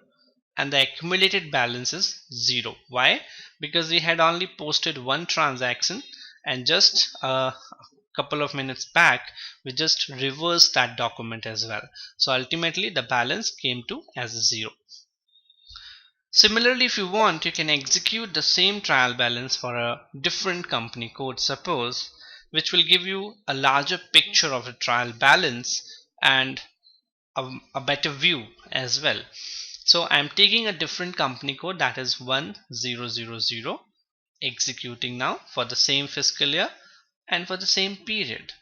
and the accumulated balance is 0. Why? Because we had only posted one transaction, and just a couple of minutes back we just reversed that document as well. So ultimately the balance came to as 0. Similarly, if you want, you can execute the same trial balance for a different company code, suppose, which will give you a larger picture of the trial balance and a better view as well. So I am taking a different company code, that is 1000, executing now for the same fiscal year and for the same period.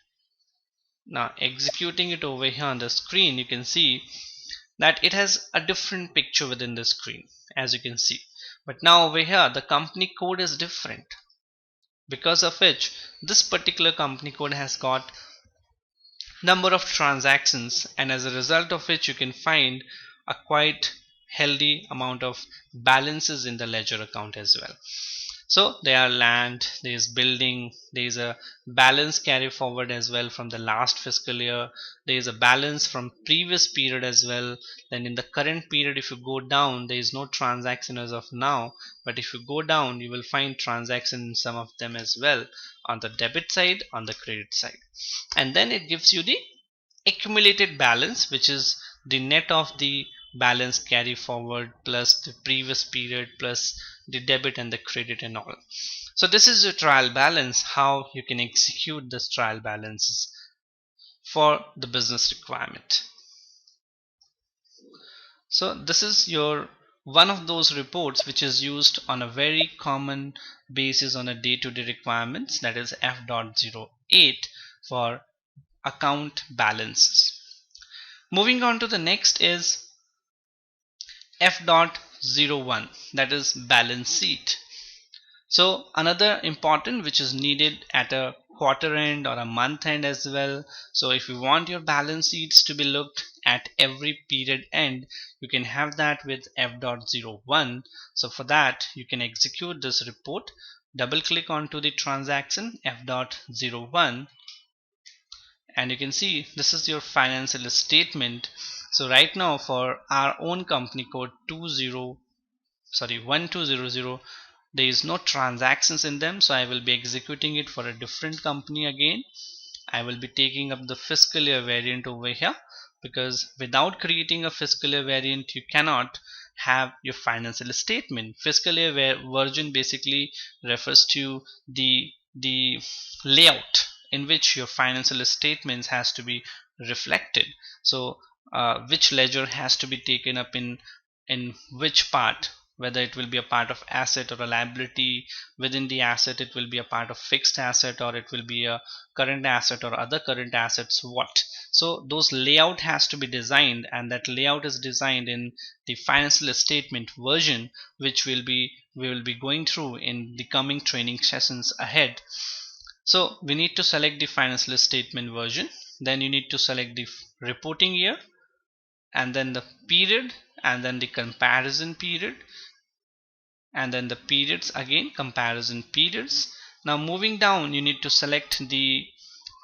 Now executing it over here on the screen, you can see that it has a different picture within the screen, as you can see. But now over here the company code is different, because of which this particular company code has got number of transactions, and as a result of which you can find a quite healthy amount of balances in the ledger account as well. So there are land, there is building, there is a balance carry forward as well from the last fiscal year, there is a balance from previous period as well. Then in the current period, if you go down, there is no transaction as of now, but if you go down, you will find transaction in some of them as well, on the debit side, on the credit side. And then it gives you the accumulated balance, which is the net of the balance carry forward plus the previous period plus the debit and the credit and all. So this is your trial balance, how you can execute this trial balances for the business requirement. So this is your one of those reports which is used on a very common basis on a day-to-day requirements, that is F.08 for account balances. Moving on to the next is F.01, that is balance sheet. So another important which is needed at a quarter end or a month end as well. So if you want your balance sheets to be looked at every period end, you can have that with F.01. So for that, you can execute this report. Double click onto the transaction F.01, and you can see this is your financial statement. So right now for our own company code 1200, there is no transactions in them, so I will be executing it for a different company again. I will be taking up the fiscal year variant over here, because without creating a fiscal year variant you cannot have your financial statement. Fiscal year version basically refers to the layout in which your financial statements has to be reflected. So which ledger has to be taken up in which part, whether it will be a part of asset or a liability. Within the asset it will be a part of fixed asset, or it will be a current asset or other current assets, what. So those layout has to be designed, and that layout is designed in the financial statement version, which we will be going through in the coming training sessions ahead. So we need to select the financial statement version, then you need to select the reporting year, and then the period, and then the comparison period, and then the periods again, comparison periods. Now moving down, you need to select the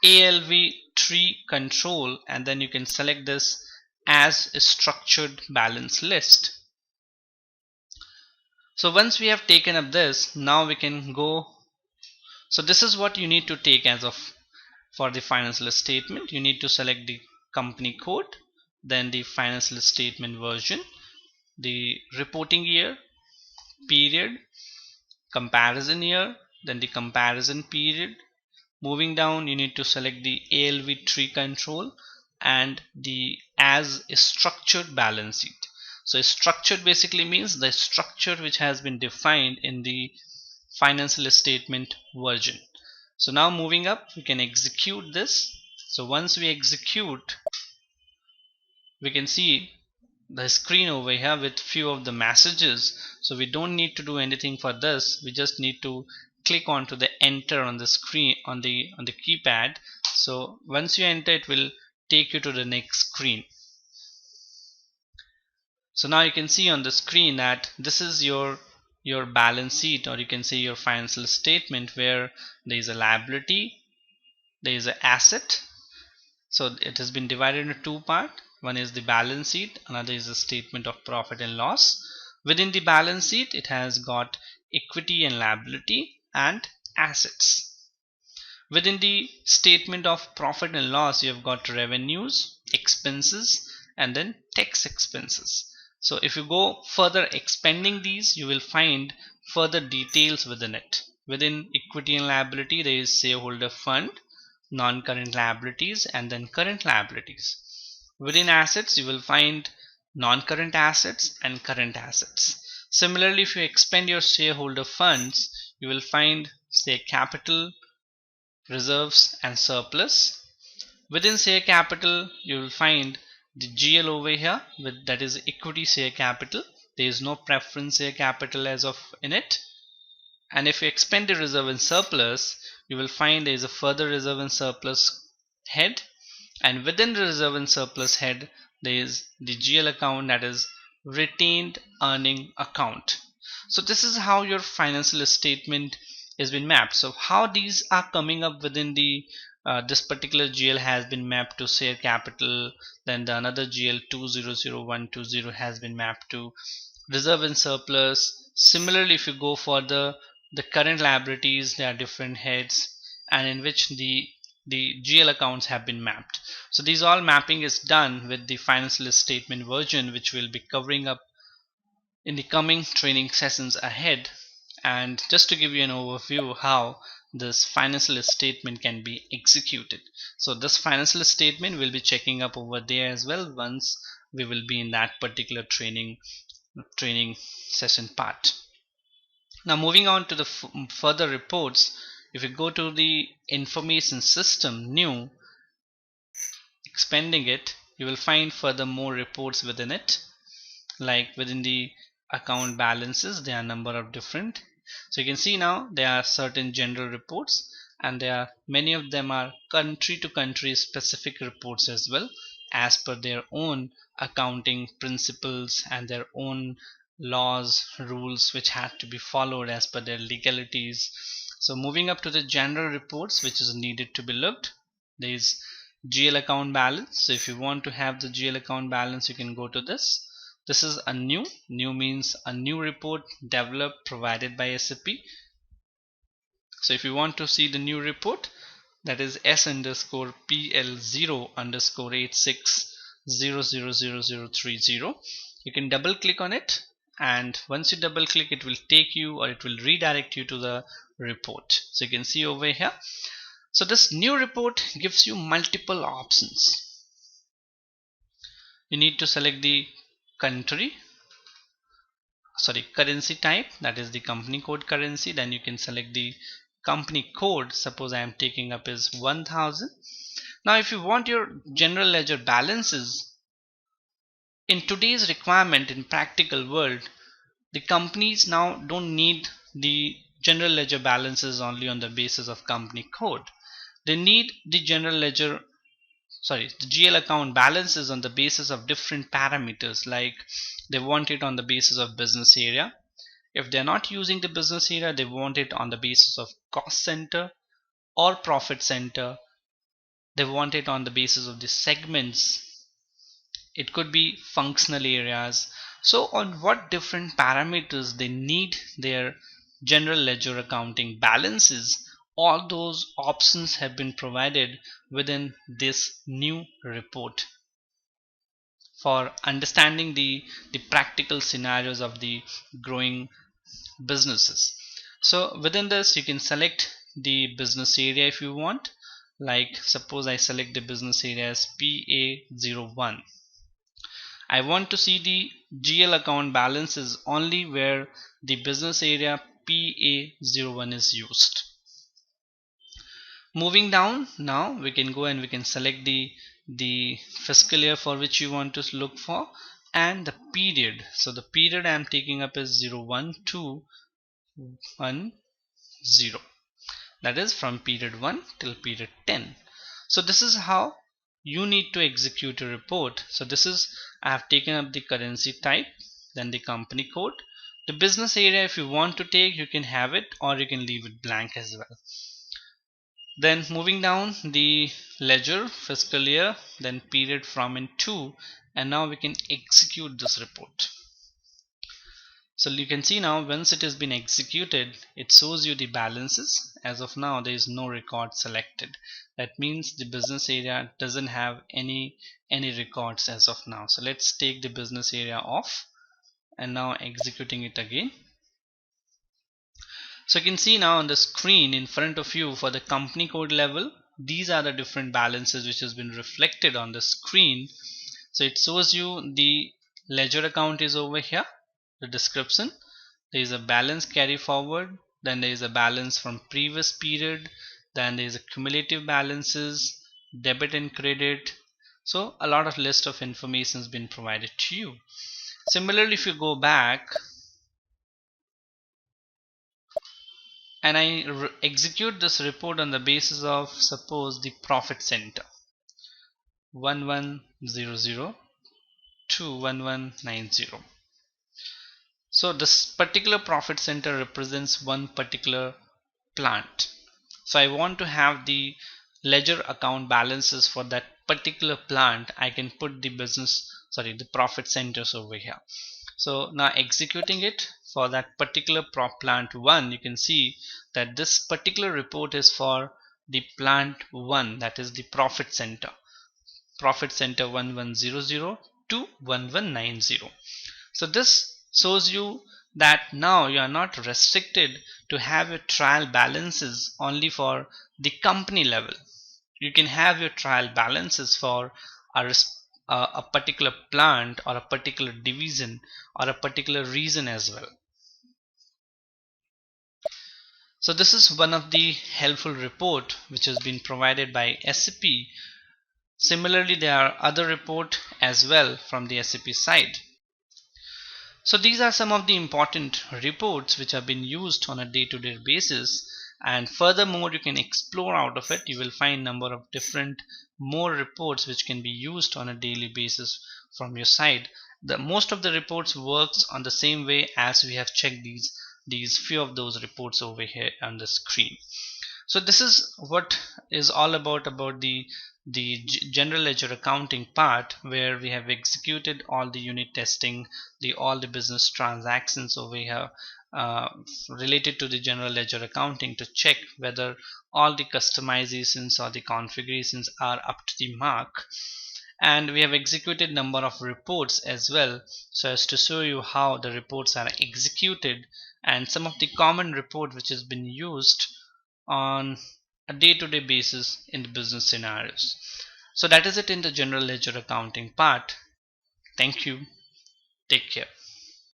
ALV tree control, and then you can select this as a structured balance list. So once we have taken up this, now we can go. So this is what you need to take as of for the financial statement. You need to select the company code, then the financial statement version, the reporting year, period, comparison year, then the comparison period. Moving down, you need to select the ALV tree control and the as a structured balance sheet. So structured basically means the structure which has been defined in the financial statement version. So now moving up, we can execute this. So once we execute, we can see the screen over here with few of the messages. So we don't need to do anything for this, we just need to click onto the enter on the screen on the keypad. So once you enter, it will take you to the next screen. So now you can see on the screen that this is your balance sheet, or you can say your financial statement, where there is a liability, there is an asset. So it has been divided into two parts. One is the balance sheet, another is a statement of profit and loss. Within the balance sheet, it has got equity and liability and assets. Within the statement of profit and loss, you have got revenues, expenses, and then tax expenses. So if you go further expanding these, you will find further details within it. Within equity and liability, there is shareholder fund, non-current liabilities, and then current liabilities. Within assets, you will find non-current assets and current assets. Similarly, if you expand your shareholder funds, you will find, say, capital, reserves, and surplus. Within share capital, you will find the GL over here, with that is equity share capital. There is no preference share capital as of in it. And if you expand the reserve and surplus, you will find there is a further reserve and surplus head, and within the reserve and surplus head there is the GL account, that is retained earning account. So this is how your financial statement has been mapped. So how these are coming up within the this particular GL has been mapped to share capital, then the another GL 200120 has been mapped to reserve and surplus. Similarly, if you go for the current liabilities, there are different heads and in which the GL accounts have been mapped. So these all mapping is done with the financial statement version, which will be covering up in the coming training sessions ahead. And just to give you an overview how this financial statement can be executed, so this financial statement will be checking up over there as well once we will be in that particular training session part. Now moving on to the further reports, if you go to the information system new, expanding it, you will find further more reports within it. Like within the account balances, there are a number of different. So you can see now there are certain general reports, and there are many of them are country to country specific reports as well, as per their own accounting principles and their own laws, rules which had to be followed as per their legalities. So moving up to the general reports which is needed to be looked, there is GL account balance. So if you want to have the GL account balance, you can go to this. This is a new means a new report developed provided by SAP. So if you want to see the new report, that is S underscore PL0 underscore 86000030, you can double click on it, and once you double click, it will take you or it will redirect you to the report. So you can see over here. So this new report gives you multiple options. You need to select the country, currency type, that is the company code currency. Then you can select the company code. Suppose I am taking up is 1000. Now if you want your general ledger balances, in today's requirement in practical world, the companies now don't need the general ledger balances only on the basis of company code. They need the the GL account balances on the basis of different parameters. Like they want it on the basis of business area. If they're not using the business area, they want it on the basis of cost center or profit center. They want it on the basis of the segments. It could be functional areas. So on what different parameters they need their general ledger accounting balances, all those options have been provided within this new report for understanding the practical scenarios of the growing businesses. So within this, you can select the business area if you want. Like suppose I select the business area as PA01. I want to see the GL account balances only where the business area PA01 is used. Moving down, now we can go and we can select the fiscal year for which you want to look for and the period. So the period I am taking up is 01 to 10, that is from period 1 till period 10. So this is how you need to execute a report. So this is, I have taken up the currency type, then the company code, the business area. If you want to take, you can have it or you can leave it blank as well. Then moving down, the ledger, fiscal year, then period from and to, and now we can execute this report. So you can see now once it has been executed, it shows you the balances. As of now, there is no record selected. That means the business area doesn't have any records as of now. So let's take the business area off and now executing it again. So you can see now on the screen in front of you for the company code level, these are the different balances which has been reflected on the screen. So it shows you the ledger account is over here, the description. There is a balance carry forward, then there is a balance from previous period, then there is a cumulative balances, debit and credit. So a lot of list of information has been provided to you. Similarly, if you go back and I execute this report on the basis of suppose the profit center 1100 to 1190. So this particular profit center represents one particular plant. So I want to have the ledger account balances for that particular plant. I can put the profit centers over here. So now executing it for that particular plant 1, you can see that this particular report is for the plant 1, that is the profit center 1100 to 1190. So this shows you that now you are not restricted to have your trial balances only for the company level. You can have your trial balances for a, a particular plant or a particular division or a particular region as well. So this is one of the helpful report which has been provided by SAP. Similarly, there are other report as well from the SAP side. So these are some of the important reports which have been used on a day-to-day basis, and furthermore you can explore out of it. You will find number of different more reports which can be used on a daily basis from your side. The most of the reports works on the same way as we have checked these few of those reports over here on the screen. So this is what is all about the general ledger accounting part, where we have executed all the unit testing, all the business transactions over here uh, related to the general ledger accounting to check whether all the customizations or the configurations are up to the mark. And we have executed number of reports as well, so as to show you how the reports are executed and some of the common report which has been used on a day-to-day basis in the business scenarios. So that is it in the general ledger accounting part. Thank you. Take care.